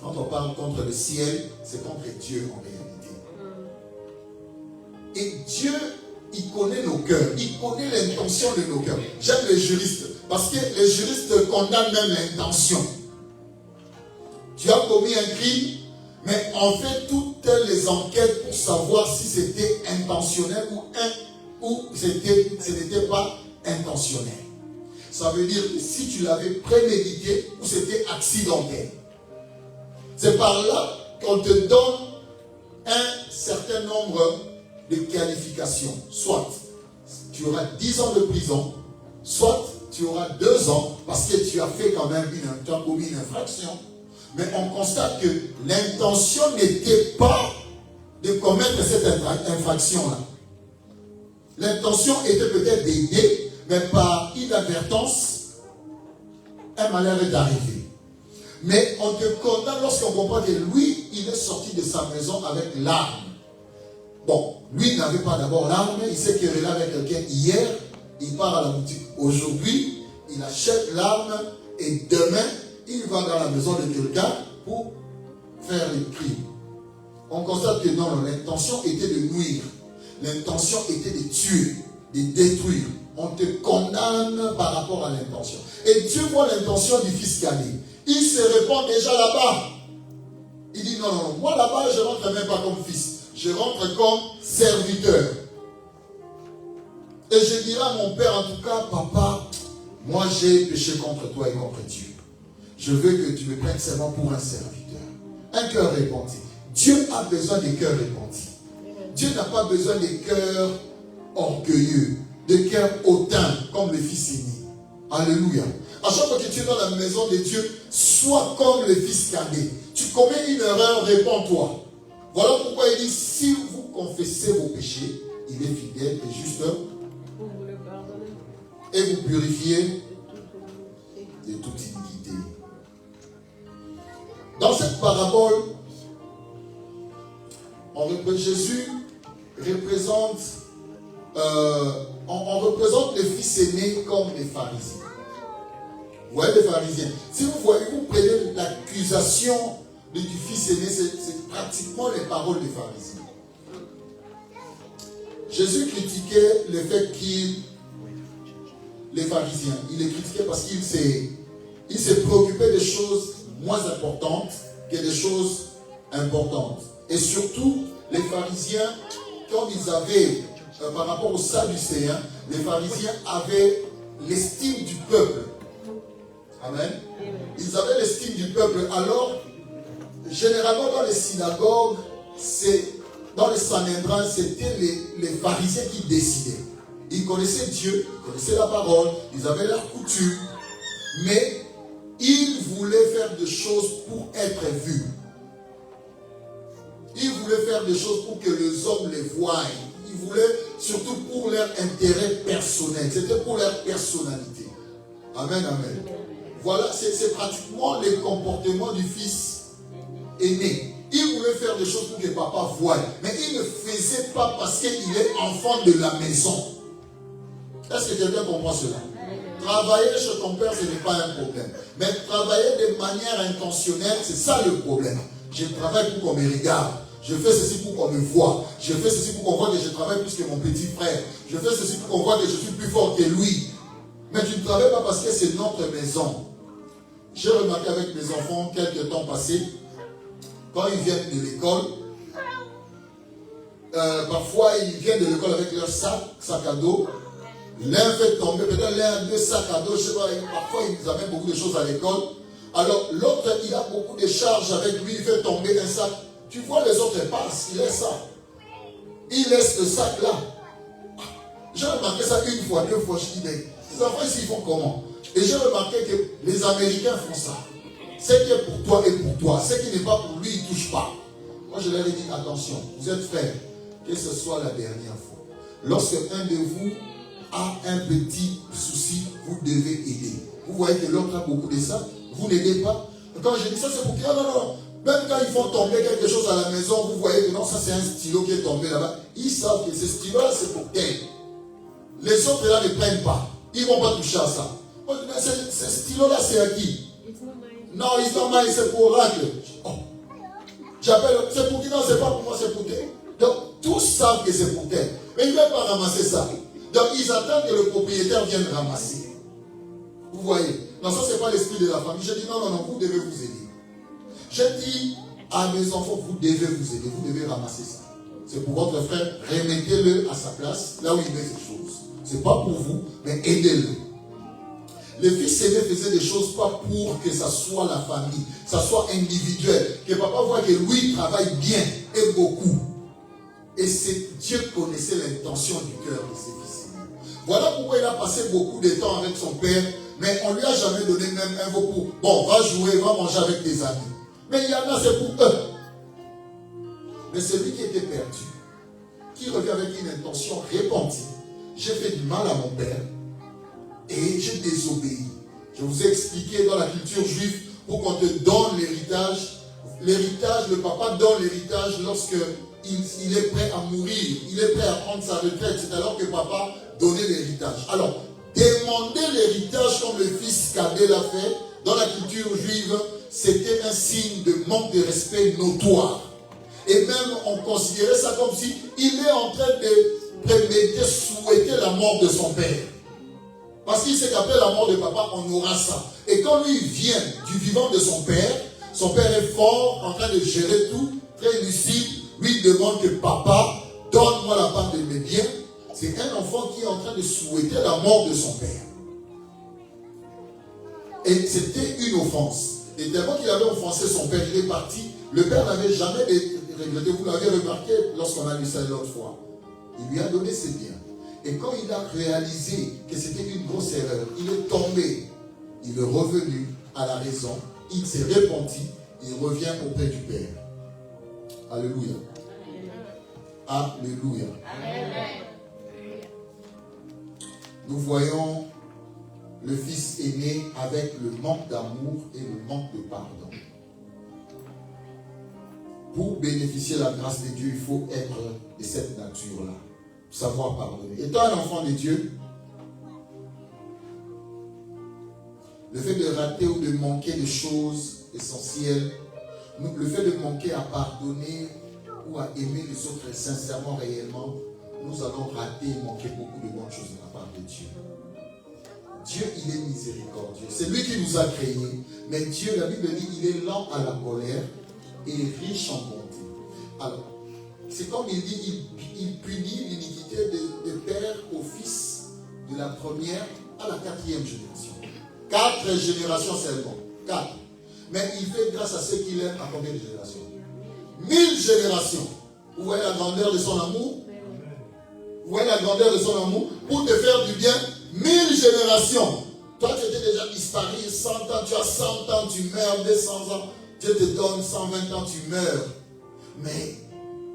Quand on parle contre le ciel, c'est contre Dieu en réalité. Et Dieu, il connaît nos cœurs, il connaît l'intention de nos cœurs. J'aime les juristes, parce que les juristes condamnent même l'intention. Tu as commis un crime, mais on fait toutes les enquêtes pour savoir si c'était intentionnel ou ce n'était pas intentionnel. Ça veut dire que si tu l'avais prémédité ou c'était accidentel. C'est par là qu'on te donne un certain nombre de qualifications. Soit tu auras 10 ans de prison, soit tu auras 2 ans parce que tu as fait quand même commis une infraction. Mais on constate que l'intention n'était pas de commettre cette infraction-là. L'intention était peut-être d'aider, mais par inadvertance, un malheur est arrivé. Mais on te condamne lorsqu'on comprend que lui, il est sorti de sa maison avec l'arme. Bon, lui n'avait pas d'abord l'arme, il s'est querellé avec quelqu'un hier, il part à la boutique. Aujourd'hui, il achète l'arme et demain, il va dans la maison de quelqu'un pour faire les crimes. On constate que non, l'intention était de nuire. L'intention était de tuer, de détruire. On te condamne par rapport à l'intention. Et Dieu voit l'intention du fils cadet. Il se répand déjà là-bas. Il dit non, moi là-bas je ne rentre même pas comme fils. Je rentre comme serviteur. Et je dirai à mon père, en tout cas, papa, moi j'ai péché contre toi et contre Dieu. Je veux que tu me prennes seulement pour un serviteur. Un cœur repenti. Dieu a besoin des cœurs repentis. Dieu n'a pas besoin des cœurs orgueilleux, des cœurs hautains, comme le fils aîné. Alléluia. À chaque fois que tu es dans la maison de Dieu, sois comme le fils cadet. Tu commets une erreur, réponds-toi. Voilà pourquoi il dit, si vous confessez vos péchés, il est fidèle et juste et vous purifiez de toute iniquité. Dans cette parabole, Jésus représente, on représente le fils aîné comme les pharisiens. Vous voyez les pharisiens. Si vous voyez, vous prenez l'accusation du fils aîné, c'est pratiquement les paroles des pharisiens. Jésus critiquait le fait les pharisiens, il les critiquait parce qu'il s'est préoccupé des choses moins importantes que des choses importantes. Et surtout, les pharisiens, comme ils avaient, par rapport aux Sadducéens, les pharisiens avaient l'estime du peuple. Amen. Ils avaient l'estime du peuple. Alors, généralement dans les synagogues, dans les Sanhédrins, c'était les pharisiens qui décidaient. Ils connaissaient Dieu, ils connaissaient la parole, ils avaient leur coutume, mais ils voulaient faire des choses pour être vus. Ils voulaient faire des choses pour que les hommes les voient. Ils voulaient surtout pour leur intérêt personnel. C'était pour leur personnalité. Amen, amen. Voilà, c'est pratiquement le comportement du fils aîné. Il voulait faire des choses pour que papa voie, mais il ne faisait pas parce qu'il est enfant de la maison. Est-ce que quelqu'un comprend cela? Travailler chez ton père, ce n'est pas un problème. Mais travailler de manière intentionnelle, c'est ça le problème. Je travaille pour qu'on me regarde. Je fais ceci pour qu'on me voie. Je fais ceci pour qu'on voit que je travaille plus que mon petit frère. Je fais ceci pour qu'on voit que je suis plus fort que lui. Mais tu ne travailles pas parce que c'est notre maison. J'ai remarqué avec mes enfants quelques temps passés, quand ils viennent de l'école, parfois ils viennent de l'école avec leur sac à dos. L'un fait tomber, peut-être l'un a deux sacs à dos, je sais pas, parfois ils amènent beaucoup de choses à l'école. Alors l'autre, il a beaucoup de charges avec lui, il fait tomber un sac. Tu vois les autres passent, il laisse ça. Il laisse le sac là. J'ai remarqué ça une fois, deux fois, je dis, mais les enfants ici, ils font comment? Et j'ai remarqué que les Américains font ça. Ce qui est pour toi est pour toi. Ce qui n'est pas pour lui, il ne touche pas. Moi, je leur ai dit, attention, vous êtes frères, que ce soit la dernière fois. Lorsque un de vous a un petit souci, vous devez aider. Vous voyez que l'autre a beaucoup de ça, vous n'aidez pas. Quand je dis ça, c'est pour que, non. Même quand ils font tomber quelque chose à la maison, vous voyez que non, ça c'est un stylo qui est tombé là-bas. Ils savent que ce stylo-là, c'est pour tel. Les autres là ne prennent pas. Ils ne vont pas toucher à ça. Moi, je dis, mais ce stylo-là, c'est à qui? Non, it's not mine, c'est pour Oracle. Oh. J'appelle, c'est pour qui? Non, c'est pas pour moi, c'est pour tel. Donc, tous savent que c'est pour tel. Mais ils ne veulent pas ramasser ça. Donc, ils attendent que le propriétaire vienne ramasser. Vous voyez? Non, ça, ce n'est pas l'esprit de la famille. Je dis, non, vous devez vous aider. Je dis à mes enfants, vous devez vous aider, vous devez ramasser ça. C'est pour votre frère, remettez-le à sa place, là où il met ses choses. Ce n'est pas pour vous, mais aidez-le. Le fils aîné faisait des choses pas pour que ça soit la famille, ça soit individuel, que papa voit que lui travaille bien et beaucoup. Et Dieu connaissait l'intention du cœur de ses fils aînés. Voilà pourquoi il a passé beaucoup de temps avec son père, mais on ne lui a jamais donné même un mot pour, bon, va jouer, va manger avec tes amis. Mais il y en a, c'est pour eux. Mais celui qui était perdu, qui revient avec une intention repentie, j'ai fait du mal à mon père et j'ai désobéi. Je vous ai expliqué dans la culture juive, pour qu'on te donne l'héritage. L'héritage, le papa donne l'héritage lorsque il est prêt à mourir, il est prêt à prendre sa retraite. C'est alors que papa donnait l'héritage. Alors, demander l'héritage comme le fils cadet l'a fait, dans la culture juive, c'était un signe de manque de respect notoire. Et même on considérait ça comme si il est en train de préméditer, souhaiter la mort de son père. Parce qu'il sait qu'après la mort de papa, on aura ça. Et quand lui vient du vivant de son père est fort, en train de gérer tout, très lucide, lui demande que papa, donne-moi la part de mes biens. C'est un enfant qui est en train train de souhaiter la mort de son père. Et c'était une offense. Et tellement qu'il avait offensé son père, il est parti. Le père n'avait jamais regretté. Vous l'avez remarqué lorsqu'on a lu ça l'autre fois. Il lui a donné ses biens. Et quand il a réalisé que c'était une grosse erreur, il est tombé. Il est revenu à la raison. Il s'est repenti. Il revient auprès du Père. Alléluia. Alléluia. Amen. Nous voyons le fils aîné avec le manque d'amour et le manque de pardon. Pour bénéficier de la grâce de Dieu, il faut être de cette nature-là. Savoir pardonner. Étant un enfant de Dieu, le fait de rater ou de manquer de choses essentielles, le fait de manquer à pardonner ou à aimer les autres sincèrement, réellement, nous allons rater et manquer beaucoup de bonnes choses de la part de Dieu. Dieu, il est miséricordieux. C'est lui qui nous a créés. Mais Dieu, la Bible dit, il est lent à la colère et riche en bonté. Alors, c'est comme il dit, il punit l'iniquité de père au fils, de la première à la 4e génération. 4 générations seulement. 4. Mais il fait grâce à ceux qu'il aime à combien de générations? 1000 générations. Vous voyez la grandeur de son amour? Vous voyez la grandeur de son amour? Pour te faire du bien, 1000 générations. Toi, tu étais déjà disparu 100 ans, tu as 100 ans, tu meurs 200 ans. Dieu te donne 120 ans, tu meurs. Mais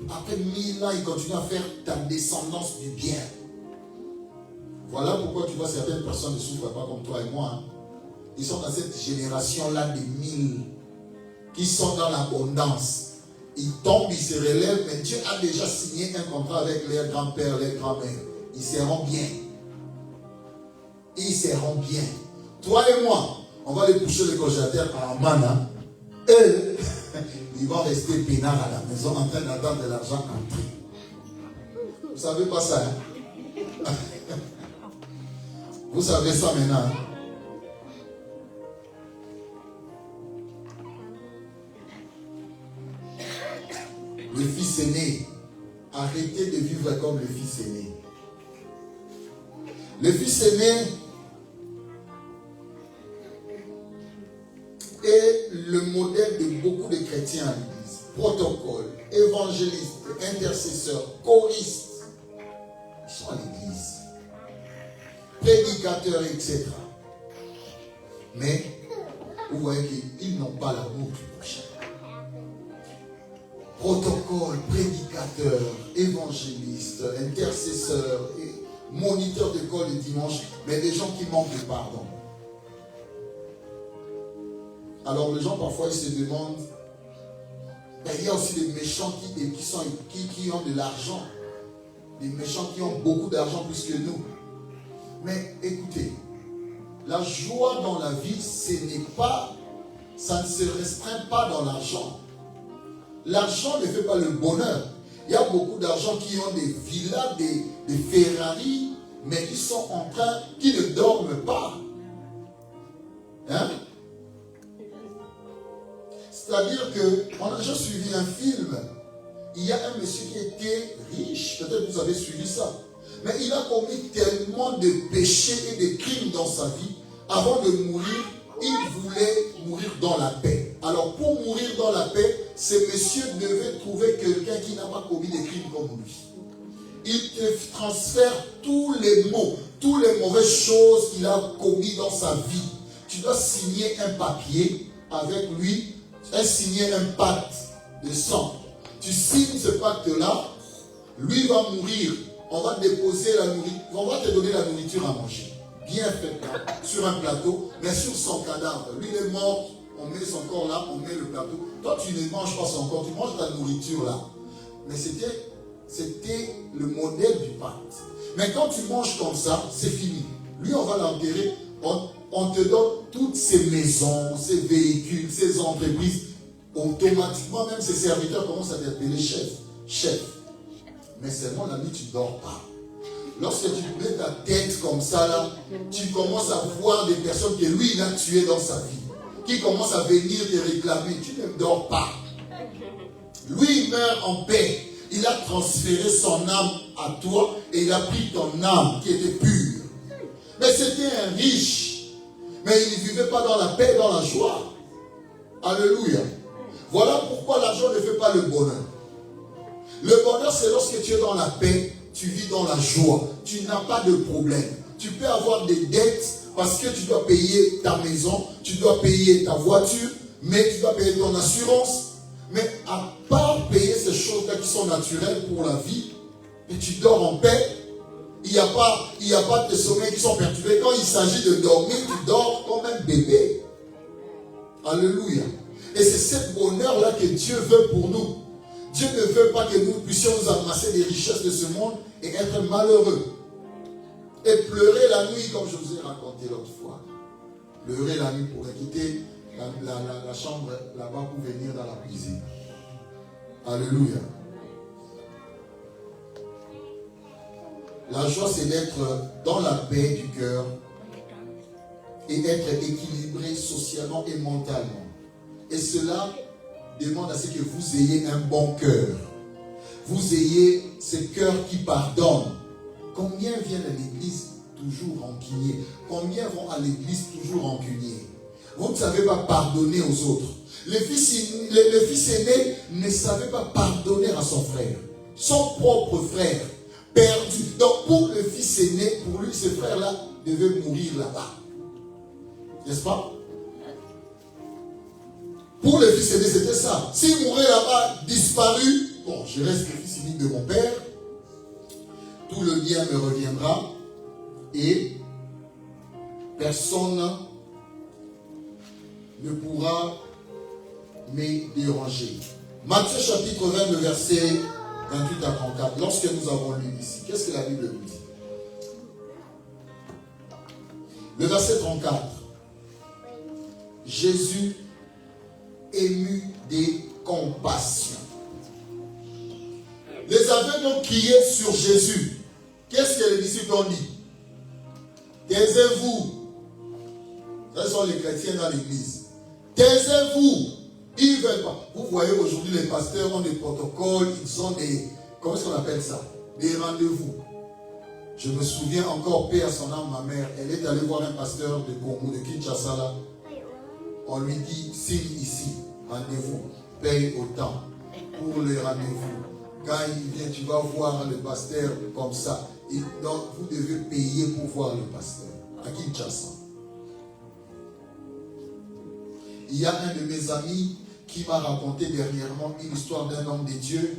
après 1000 ans, il continue à faire ta descendance du bien. Voilà pourquoi tu vois certaines personnes ne souffrent pas comme toi et moi. Hein. Ils sont dans cette génération-là des 1000 qui sont dans l'abondance. Ils tombent, ils se relèvent, mais Dieu a déjà signé un contrat avec leurs grands-pères, leurs grands-mères. Ils seront bien. Ils seront bien. Toi et moi, on va les pousser le congélateur en mana. Eux, ils vont rester peinards à la maison en train d'attendre de l'argent entrer. Vous ne savez pas ça, hein? Vous savez ça maintenant, hein? Le fils aîné, arrêtez de vivre comme le fils aîné. Le fils aîné est le modèle de beaucoup de chrétiens à l'église. Protocole, évangéliste, intercesseur, choriste. Ils sont à l'église. Prédicateurs, etc. Mais vous voyez qu'ils n'ont pas l'amour du prochain. Protocole, prédicateur, évangéliste, intercesseur, moniteur d'école le dimanche, mais des gens qui manquent de pardon. Alors les gens parfois ils se demandent, ben, il y a aussi des méchants qui ont de l'argent, des méchants qui ont beaucoup d'argent plus que nous. Mais écoutez, la joie dans la vie, ça ne se restreint pas dans l'argent. L'argent ne fait pas le bonheur. Il y a beaucoup d'argent qui ont des villas, des Ferrari, mais qui ne dorment pas. Hein? C'est-à-dire qu'on a déjà suivi un film. Il y a un monsieur qui était riche, peut-être vous avez suivi ça. Mais il a commis tellement de péchés et de crimes dans sa vie. Avant de mourir, il voulait mourir dans la paix. Alors pour mourir dans la paix, ce monsieur devait trouver quelqu'un qui n'a pas commis des crimes comme lui. Il te transfère tous les maux, toutes les mauvaises choses qu'il a commis dans sa vie. Tu dois signer un papier avec lui, signer un pacte de sang. Tu signes ce pacte-là, lui va mourir. On va déposer la nourriture, on va te donner la nourriture à manger. Bien fait là, sur un plateau, mais sur son cadavre. Lui il est mort, on met son corps là, on met le plateau. Toi tu ne manges pas son corps, tu manges ta nourriture là. Mais c'était le modèle du pacte. Mais quand tu manges comme ça, c'est fini. Lui on va l'enterrer, on te donne toutes ses maisons, ses véhicules, ses entreprises. Automatiquement même ses serviteurs commencent à t'appeler chef. Mais seulement la nuit tu ne dors pas. Lorsque tu mets ta tête comme ça là, tu commences à voir des personnes que lui il a tuées dans sa vie, qui commencent à venir te réclamer. Tu ne dors pas. Lui il meurt en paix. Il a transféré son âme à toi et il a pris ton âme qui était pure. Mais c'était un riche. Mais il ne vivait pas dans la paix, dans la joie. Alléluia. Voilà pourquoi l'argent ne fait pas le bonheur. Le bonheur, c'est lorsque tu es dans la paix, tu vis dans la joie. Tu n'as pas de problème. Tu peux avoir des dettes parce que tu dois payer ta maison, tu dois payer ta voiture, mais tu dois payer ton assurance. Mais à part payer ces choses-là qui sont naturelles pour la vie, et tu dors en paix, il n'y a pas de sommeils qui sont perturbés. Quand il s'agit de dormir, tu dors comme un bébé. Alléluia. Et c'est ce bonheur-là que Dieu veut pour nous. Dieu ne veut pas que nous puissions nous amasser des richesses de ce monde et être malheureux. Et pleurer la nuit, comme je vous ai raconté l'autre fois. Pleurer la nuit pour quitter la chambre là-bas pour venir dans la cuisine. Alléluia. La joie, c'est d'être dans la paix du cœur et être équilibré socialement et mentalement. Et cela demande à ce que vous ayez un bon cœur. Vous ayez ce cœur qui pardonne. Combien viennent à l'église toujours rancuniers? Combien vont à l'église toujours rancuniers? Vous ne savez pas pardonner aux autres. Le fils aîné ne savait pas pardonner à son frère. Son propre frère, perdu. Donc pour le fils aîné, pour lui, ce frère-là devait mourir là-bas. N'est-ce pas? Pour le fils aîné, c'était ça. S'il mourait là-bas, disparu, bon, je reste le fils unique de mon père, tout le bien me reviendra et personne ne pourra me déranger. Matthieu chapitre 20, le verset 28 à 34. Lorsque nous avons lu ici, qu'est-ce que la Bible nous dit? Le verset 34. Jésus ému de compassion. Les aveugles ont crié sur Jésus. Qu'est-ce que les disciples ont dit? Taisez-vous. Ce sont les chrétiens dans l'église. Taisez-vous. Ils ne veulent pas. Vous voyez aujourd'hui les pasteurs ont des protocoles, ils ont des, comment est-ce qu'on appelle ça? Des rendez-vous. Je me souviens encore, paix à son âme, ma mère, elle est allée voir un pasteur de Congo, de Kinshasa là. On lui dit, signe ici, rendez-vous, paye autant pour les rendez-vous. Quand il vient, tu vas voir le pasteur comme ça. Et donc, vous devez payer pour voir le pasteur à Kinshasa. Il y a un de mes amis qui m'a raconté dernièrement une histoire d'un homme de Dieu.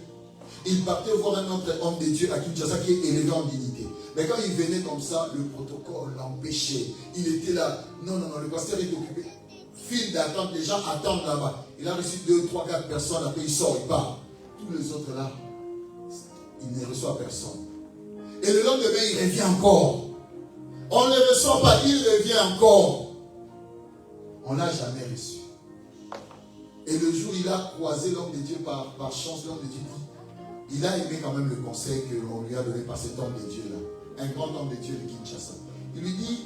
Il partait voir un autre homme de Dieu à Kinshasa qui est élevé en dignité. Mais quand il venait comme ça, le protocole l'empêchait. Il était là. Non, le pasteur est occupé. File d'attente, les gens attendent là-bas. Il a reçu 2, 3, 4 personnes, après il sort, il part. Tous les autres là, il ne reçoit personne. Et le lendemain, il revient encore. On ne le reçoit pas, il revient encore. On ne l'a jamais reçu. Et le jour, il a croisé l'homme de Dieu par chance, l'homme de Dieu dit, il a aimé quand même le conseil qu'on lui a donné par cet homme de Dieu là, un grand homme de Dieu de Kinshasa. Il lui dit,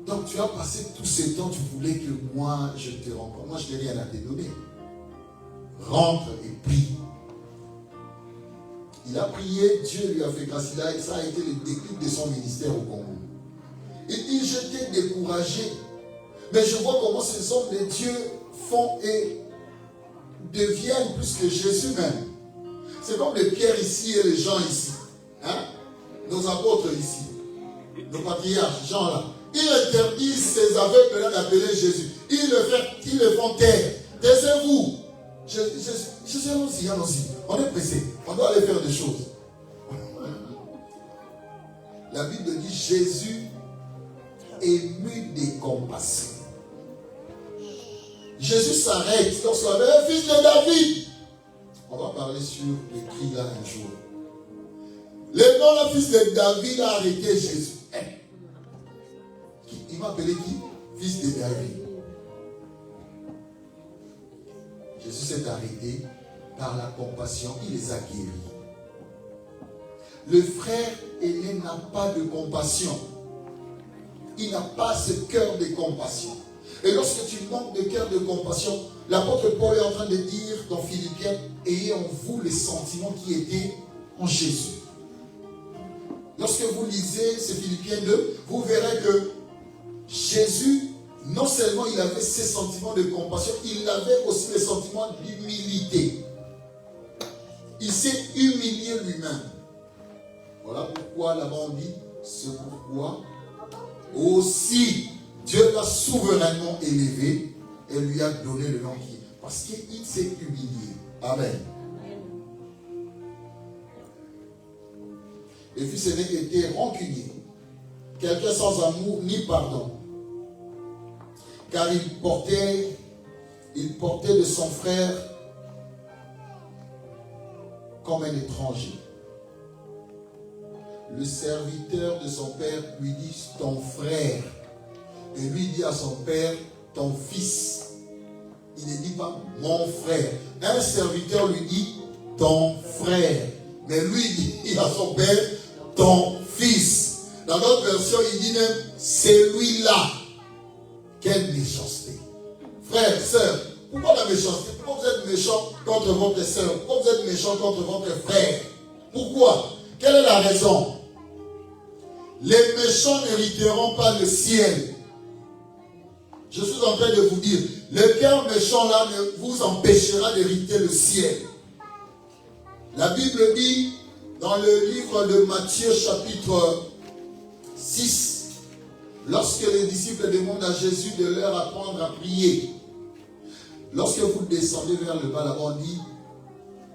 donc tu as passé tout ce temps, tu voulais que moi je te rencontre. Moi je n'ai rien à te donner. Rentre et prie. Il a prié, Dieu lui a fait grâce. Ça a été le déclic de son ministère au Congo. Il dit, j'étais découragé. Mais je vois comment ces hommes de Dieu font et deviennent plus que Jésus même. C'est comme les pierres ici et les gens ici. Hein? Nos apôtres ici. Nos patriarches, gens là. Ils interdisent ces aveugles-là d'appeler Jésus. Ils le font taire. Taisez-vous. Jésus, allons-y. On est pressé. On doit aller faire des choses. La Bible dit Jésus ému de compassion. Jésus s'arrête lorsqu'on avait un fils de David. On va parler sur les cris là un jour. Le nom du fils de David a arrêté Jésus. Il m'a appelé qui? Fils de David. Jésus s'est arrêté par la compassion. Il les a guéris. Le frère aîné n'a pas de compassion. Il n'a pas ce cœur de compassion. Et lorsque tu manques de cœur de compassion, l'apôtre Paul est en train de dire dans Philippiens, ayez en vous les sentiments qui étaient en Jésus. Lorsque vous lisez ces Philippiens 2, vous verrez que Jésus, non seulement il avait ces sentiments de compassion, il avait aussi les sentiments d'humilité. Il s'est humilié lui-même. Voilà pourquoi là-bas on dit, c'est pourquoi aussi Dieu l'a souverainement élevé et lui a donné le nom qui est. Parce qu'il s'est humilié. Amen. Le fils aîné était rancunier, quelqu'un sans amour ni pardon, car il portait de son frère comme un étranger. Le serviteur de son père lui dit ton frère, et lui dit à son père ton fils. Il ne dit pas mon frère. Un serviteur lui dit ton frère, mais lui dit à son père ton fils. Dans notre version, il dit même celui-là. Quelle méchanceté. Frère, sœur, pourquoi la méchanceté? Pourquoi vous êtes méchant contre votre sœur? Pourquoi vous êtes méchant contre votre frère? Pourquoi? Quelle est la raison? Les méchants n'hériteront pas le ciel. Je suis en train de vous dire, le cœur méchant là ne vous empêchera d'hériter le ciel. La Bible dit dans le livre de Matthieu chapitre 6, lorsque les disciples demandent à Jésus de leur apprendre à prier, lorsque vous descendez vers le bas, là-bas on dit,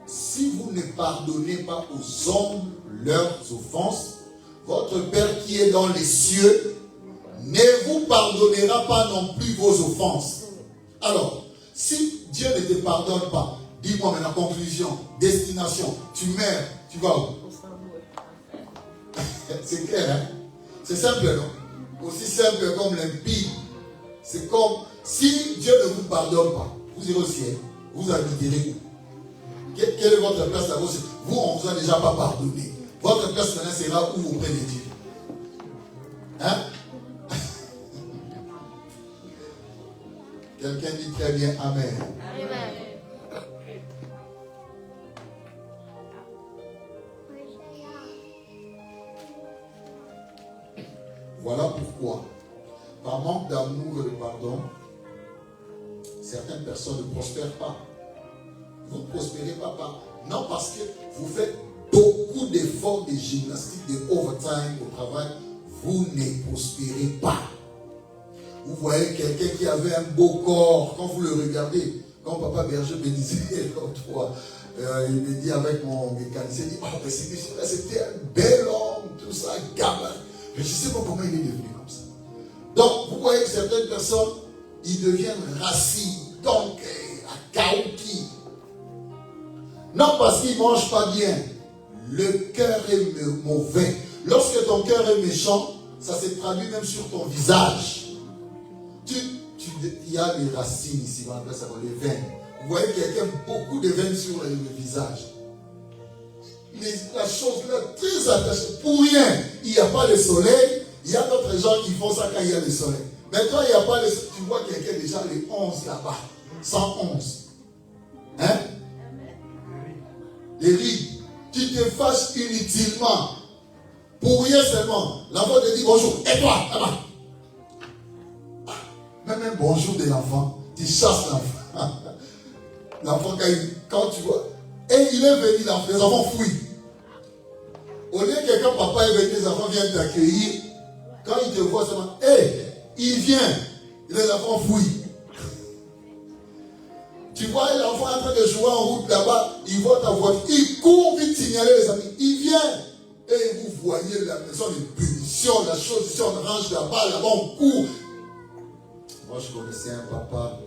si vous ne pardonnez pas aux hommes leurs offenses, votre Père qui est dans les cieux ne vous pardonnera pas non plus vos offenses. Alors, si Dieu ne te pardonne pas, dis-moi maintenant, conclusion, destination, tu meurs, tu vas où? C'est clair, hein? C'est simple, non? Aussi simple comme limpide. C'est comme, si Dieu ne vous pardonne pas, vous irez au ciel, vous habiterez où? Quelle est votre place là-bas? Vous, on ne vous a déjà pas pardonné. Votre place maintenant sera où auprès de Dieu? Hein? Quelqu'un dit très bien Amen. Amen. Voilà pourquoi, par manque d'amour et de pardon, certaines personnes ne prospèrent pas. Vous ne prospérez pas, non parce que vous faites beaucoup d'efforts de gymnastique, de overtime au travail, vous ne prospérez pas. Vous voyez quelqu'un qui avait un beau corps, quand vous le regardez, quand papa Berger me disait l'autre fois, il me dit avec mon mécanicien, il dit, oh, mais c'était un bel homme, tout ça, gamin. Mais je ne sais pas comment il est devenu comme ça. Donc, vous voyez que certaines personnes, ils deviennent racistes, donc, à Kaouki. Non parce qu'ils ne mangent pas bien. Le cœur est mauvais. Lorsque ton cœur est méchant, ça se traduit même sur ton visage. Il y a les racines ici, on appelle ça les veines. Vous voyez quelqu'un beaucoup de veines sur le visage. La chose là, très attachée. Pour rien, il n'y a pas le soleil. Il y a d'autres gens qui font ça quand il y a le soleil. Maintenant, il n'y a pas le soleil. Tu vois quelqu'un déjà les 11 là-bas. 111. Hein? Les rides. Tu te fâches inutilement. Pour rien seulement. L'enfant te dit bonjour. Et toi, là-bas. Même un bonjour de l'enfant, tu chasses l'enfant. L'enfant, quand tu vois, et il est venu, les enfants fouillent. Au lieu que quand papa est venu, les enfants viennent t'accueillir. Quand ils te voient seulement, il vient. Les enfants fouillent. Tu vois l'enfant en train de jouer en route là-bas, il voit ta voiture, il court vite signaler les amis, il vient. Et vous voyez la maison de punition, la chose ici, on range là-bas, on court. Moi, je connaissais un papa,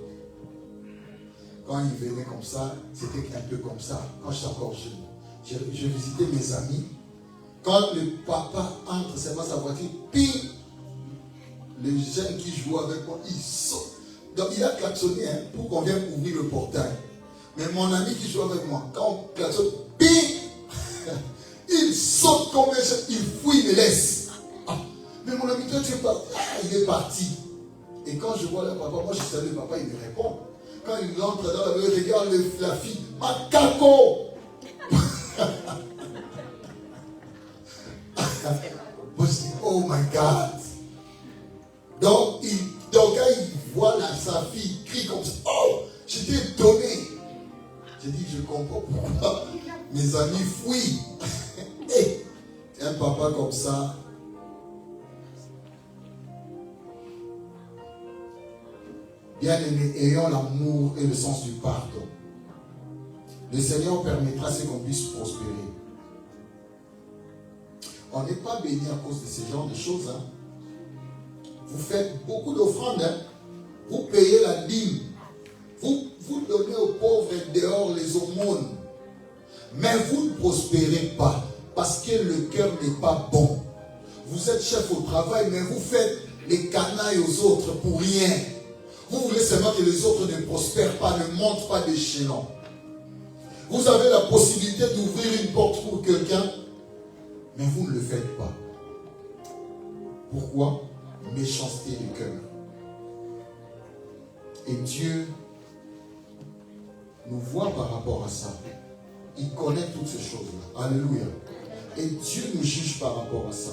quand il venait comme ça, c'était un peu comme ça, quand j'étais encore jeune. Je visitais mes amis. Quand le papa entre, c'est pas sa voiture, puis les jeunes qui jouent avec moi, ils sautent. Donc, il a klaxonné pour qu'on vienne ouvrir le portail. Mais mon ami qui joue avec moi, quand on klaxonne, puis il saute comme un chef, il fouille, il me laisse. Ah, mais mon ami, toi, tu es parti. Ah, il est parti. Et quand je vois le papa, moi je salue le papa, il me répond. quand il entre dans la maison, regarde la fille, Macaco. Moi, je dis, oh my God. Donc, quand il voit sa fille, il crie comme ça. Oh, j'étais étonné. J'ai dit, je comprends pourquoi mes amis fuient. Hey, un papa comme ça. Bien-aimés, ayons l'amour et le sens du pardon. Le Seigneur permettra qu'on puisse prospérer. On n'est pas béni à cause de ce genre de choses. Hein. Vous faites beaucoup d'offrandes. Hein. Vous payez la dîme. Vous donnez aux pauvres et dehors les aumônes. Mais vous ne prospérez pas parce que le cœur n'est pas bon. Vous êtes chef au travail, mais vous faites les canailles aux autres pour rien. Vous voulez seulement que les autres ne prospèrent pas, ne montent pas d'échelon. Vous avez la possibilité d'ouvrir une porte pour quelqu'un, mais vous ne le faites pas. Pourquoi? Méchanceté du cœur. Et Dieu nous voit par rapport à ça. Il connaît toutes ces choses-là. Alléluia. Et Dieu nous juge par rapport à ça.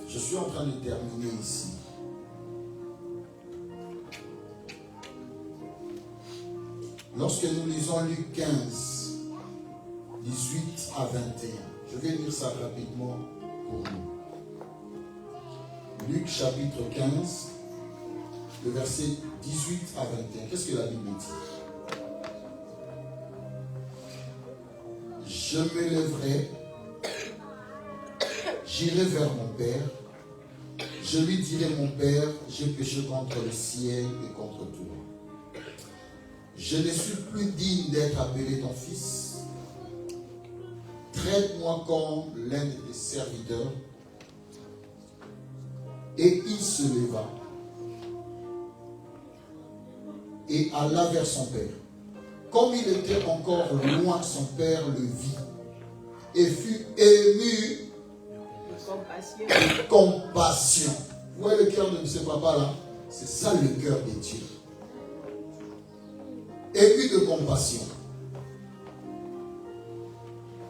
Je suis en train de terminer ici. Lorsque nous lisons Luc 15, 18 à 21, je vais lire ça rapidement pour nous. Luc chapitre 15, le verset 18 à 21. Qu'est-ce que la Bible dit? Je me lèverai, j'irai vers mon Père, je lui dirai, mon Père, j'ai péché contre le ciel et contre toi. Je ne suis plus digne d'être appelé ton fils. Traite-moi comme l'un de tes serviteurs. Et il se leva et alla vers son père. Comme il était encore loin, son père le vit et fut ému de compassion. Vous voyez le cœur de ce papa-là? C'est ça le cœur de Dieu. Ému de compassion.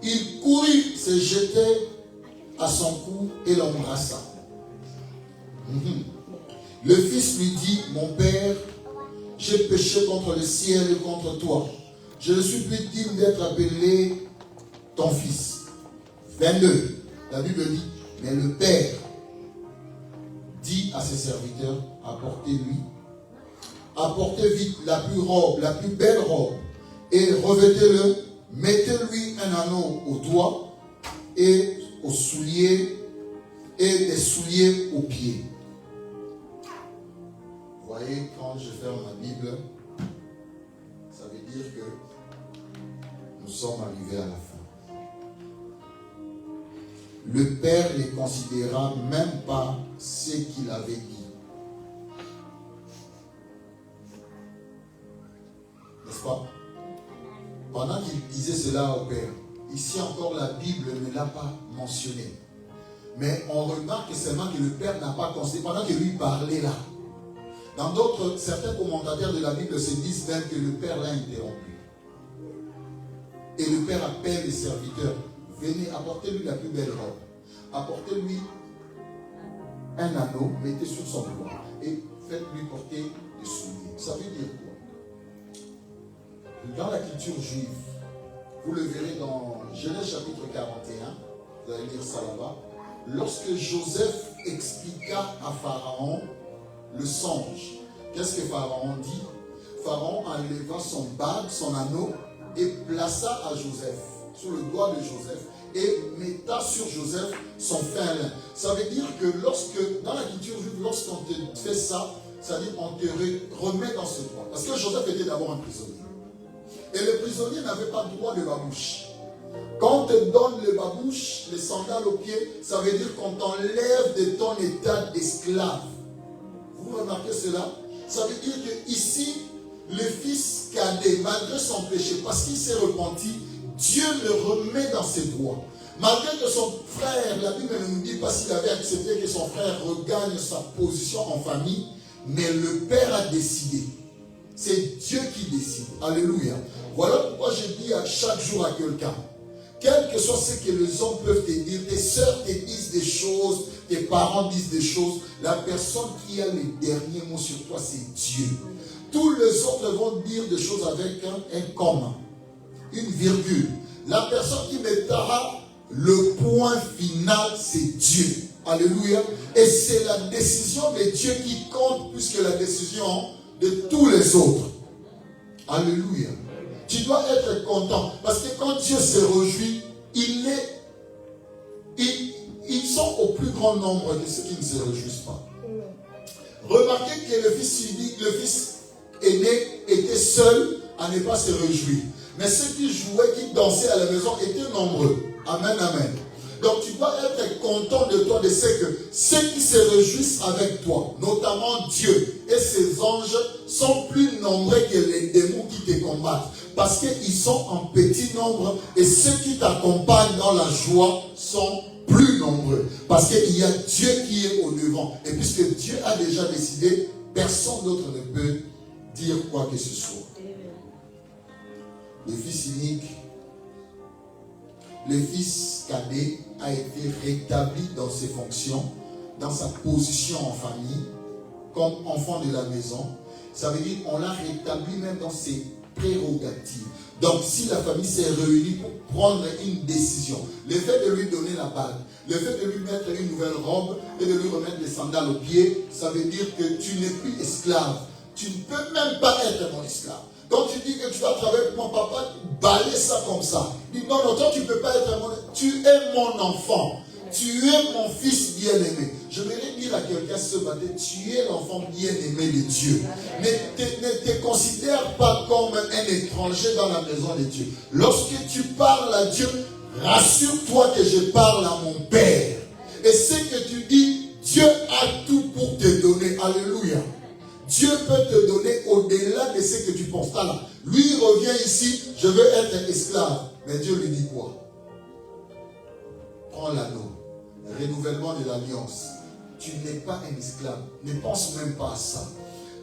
Il courut, se jetait à son cou et l'embrassa. Le fils lui dit, mon père, j'ai péché contre le ciel et contre toi. Je ne suis plus digne d'être appelé ton fils. 22. La Bible dit, mais le père dit à ses serviteurs, apportez vite la plus belle robe, et revêtez-le, mettez-lui un anneau au doigt et aux souliers, et des souliers aux pieds. Vous voyez, quand je ferme ma Bible, ça veut dire que nous sommes arrivés à la fin. Le Père ne considéra même pas ce qu'il avait dit. N'est-ce pas? Pendant qu'il disait cela au Père, ici encore la Bible ne l'a pas mentionné. Mais on remarque seulement que le Père n'a pas considéré, pendant qu'il lui parlait là. Dans d'autres, certains commentateurs de la Bible se disent même que le Père l'a interrompu. Et le Père appelle les serviteurs. Venez, apportez-lui la plus belle robe. Apportez-lui un anneau, mettez sur son doigt. Et faites-lui porter des souliers. Ça veut dire quoi? Dans la culture juive, vous le verrez dans Genèse chapitre 41, vous allez lire ça là-bas. Lorsque Joseph expliqua à Pharaon le songe, qu'est-ce que Pharaon dit? Pharaon enleva son bague, son anneau, et plaça à Joseph, sur le doigt de Joseph, et metta sur Joseph son fin lin. Ça veut dire que dans la culture juive, lorsqu'on te fait ça, ça veut dire qu'on te remet dans ce droit. Parce que Joseph était d'abord un prisonnier. Et le prisonnier n'avait pas droit de babouche. Quand on te donne le babouche, les sandales aux pieds, ça veut dire qu'on t'enlève de ton état d'esclave. Vous remarquez cela? Ça veut dire que ici, le fils cadet, malgré son péché, parce qu'il s'est repenti, Dieu le remet dans ses droits. Malgré que son frère, la Bible ne nous dit pas s'il avait accepté que son frère regagne sa position en famille, mais le père a décidé. C'est Dieu qui décide. Alléluia. Voilà pourquoi je dis à chaque jour à quelqu'un, quel que soit ce que les hommes peuvent te dire, tes soeurs te disent des choses, tes parents disent des choses, la personne qui a le dernier mot sur toi, c'est Dieu. Tous les autres vont dire des choses avec un comma, une virgule. La personne qui mettra le point final, c'est Dieu. Alléluia. Et c'est la décision de Dieu qui compte plus que la décision de tous les autres. Alléluia. Tu dois être content. Parce que quand Dieu se réjouit, ils sont au plus grand nombre de ceux qui ne se réjouissent pas. Remarquez que le fils unique, le fils aîné était seul à ne pas se réjouir. Mais ceux qui jouaient, qui dansaient à la maison étaient nombreux. Amen, amen. Donc tu dois être content de toi, de ce que ceux qui se réjouissent avec toi, notamment Dieu et ses anges, sont plus nombreux que les démons qui te combattent. Parce qu'ils sont en petit nombre et ceux qui t'accompagnent dans la joie sont plus nombreux. Parce qu'il y a Dieu qui est au devant. Et puisque Dieu a déjà décidé, personne d'autre ne peut dire quoi que ce soit. Le fils unique, le fils cadet a été rétabli dans ses fonctions, dans sa position en famille, comme enfant de la maison. Ça veut dire qu'on l'a rétabli même dans ses prérogatives. Donc si la famille s'est réunie pour prendre une décision, le fait de lui donner la bague, le fait de lui mettre une nouvelle robe et de lui remettre les sandales aux pieds, ça veut dire que tu n'es plus esclave. Tu ne peux même pas être mon esclave. Quand tu dis que tu vas travailler avec mon papa, balaye ça comme ça. Dis non, non, toi tu ne peux pas être mon... Tu es mon enfant. Tu es mon fils bien-aimé. Je voudrais dire à quelqu'un ce matin, tu es l'enfant bien-aimé de Dieu. Ne te considère pas comme un étranger dans la maison de Dieu. Lorsque tu parles à Dieu, rassure-toi que je parle à mon Père. Et ce que tu dis, Dieu a tout pour te donner. Alléluia. Dieu peut te donner au-delà de ce que tu penses. Là, lui il revient ici, je veux être esclave. Mais Dieu lui dit quoi? Prends l'anneau, renouvellement de l'alliance. Tu n'es pas un esclave. Ne pense même pas à ça.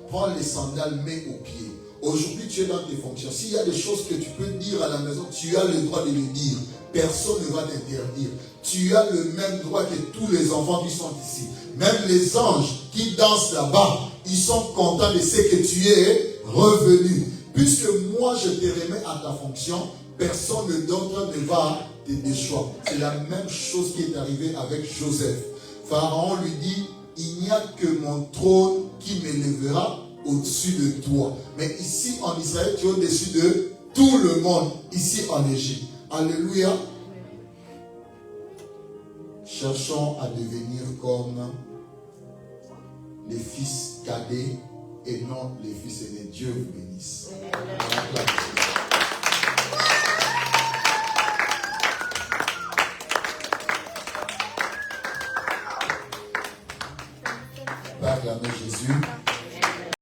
Prends les sandales, mets aux pieds. Aujourd'hui, tu es dans tes fonctions. S'il y a des choses que tu peux dire à la maison, tu as le droit de les dire. Personne ne va t'interdire. Tu as le même droit que tous les enfants qui sont ici. Même les anges qui dansent là-bas, ils sont contents de ce que tu es revenu. Puisque moi, je te remets à ta fonction, personne d'autre ne va te déchoir. C'est la même chose qui est arrivée avec Joseph. Pharaon lui dit, il n'y a que mon trône qui m'élèvera au-dessus de toi. Mais ici en Israël, tu es au-dessus de tout le monde, ici en Égypte. Alléluia. Cherchons à devenir comme les fils cadets et non les fils aînés. Dieu vous bénisse. Va acclamer Jésus.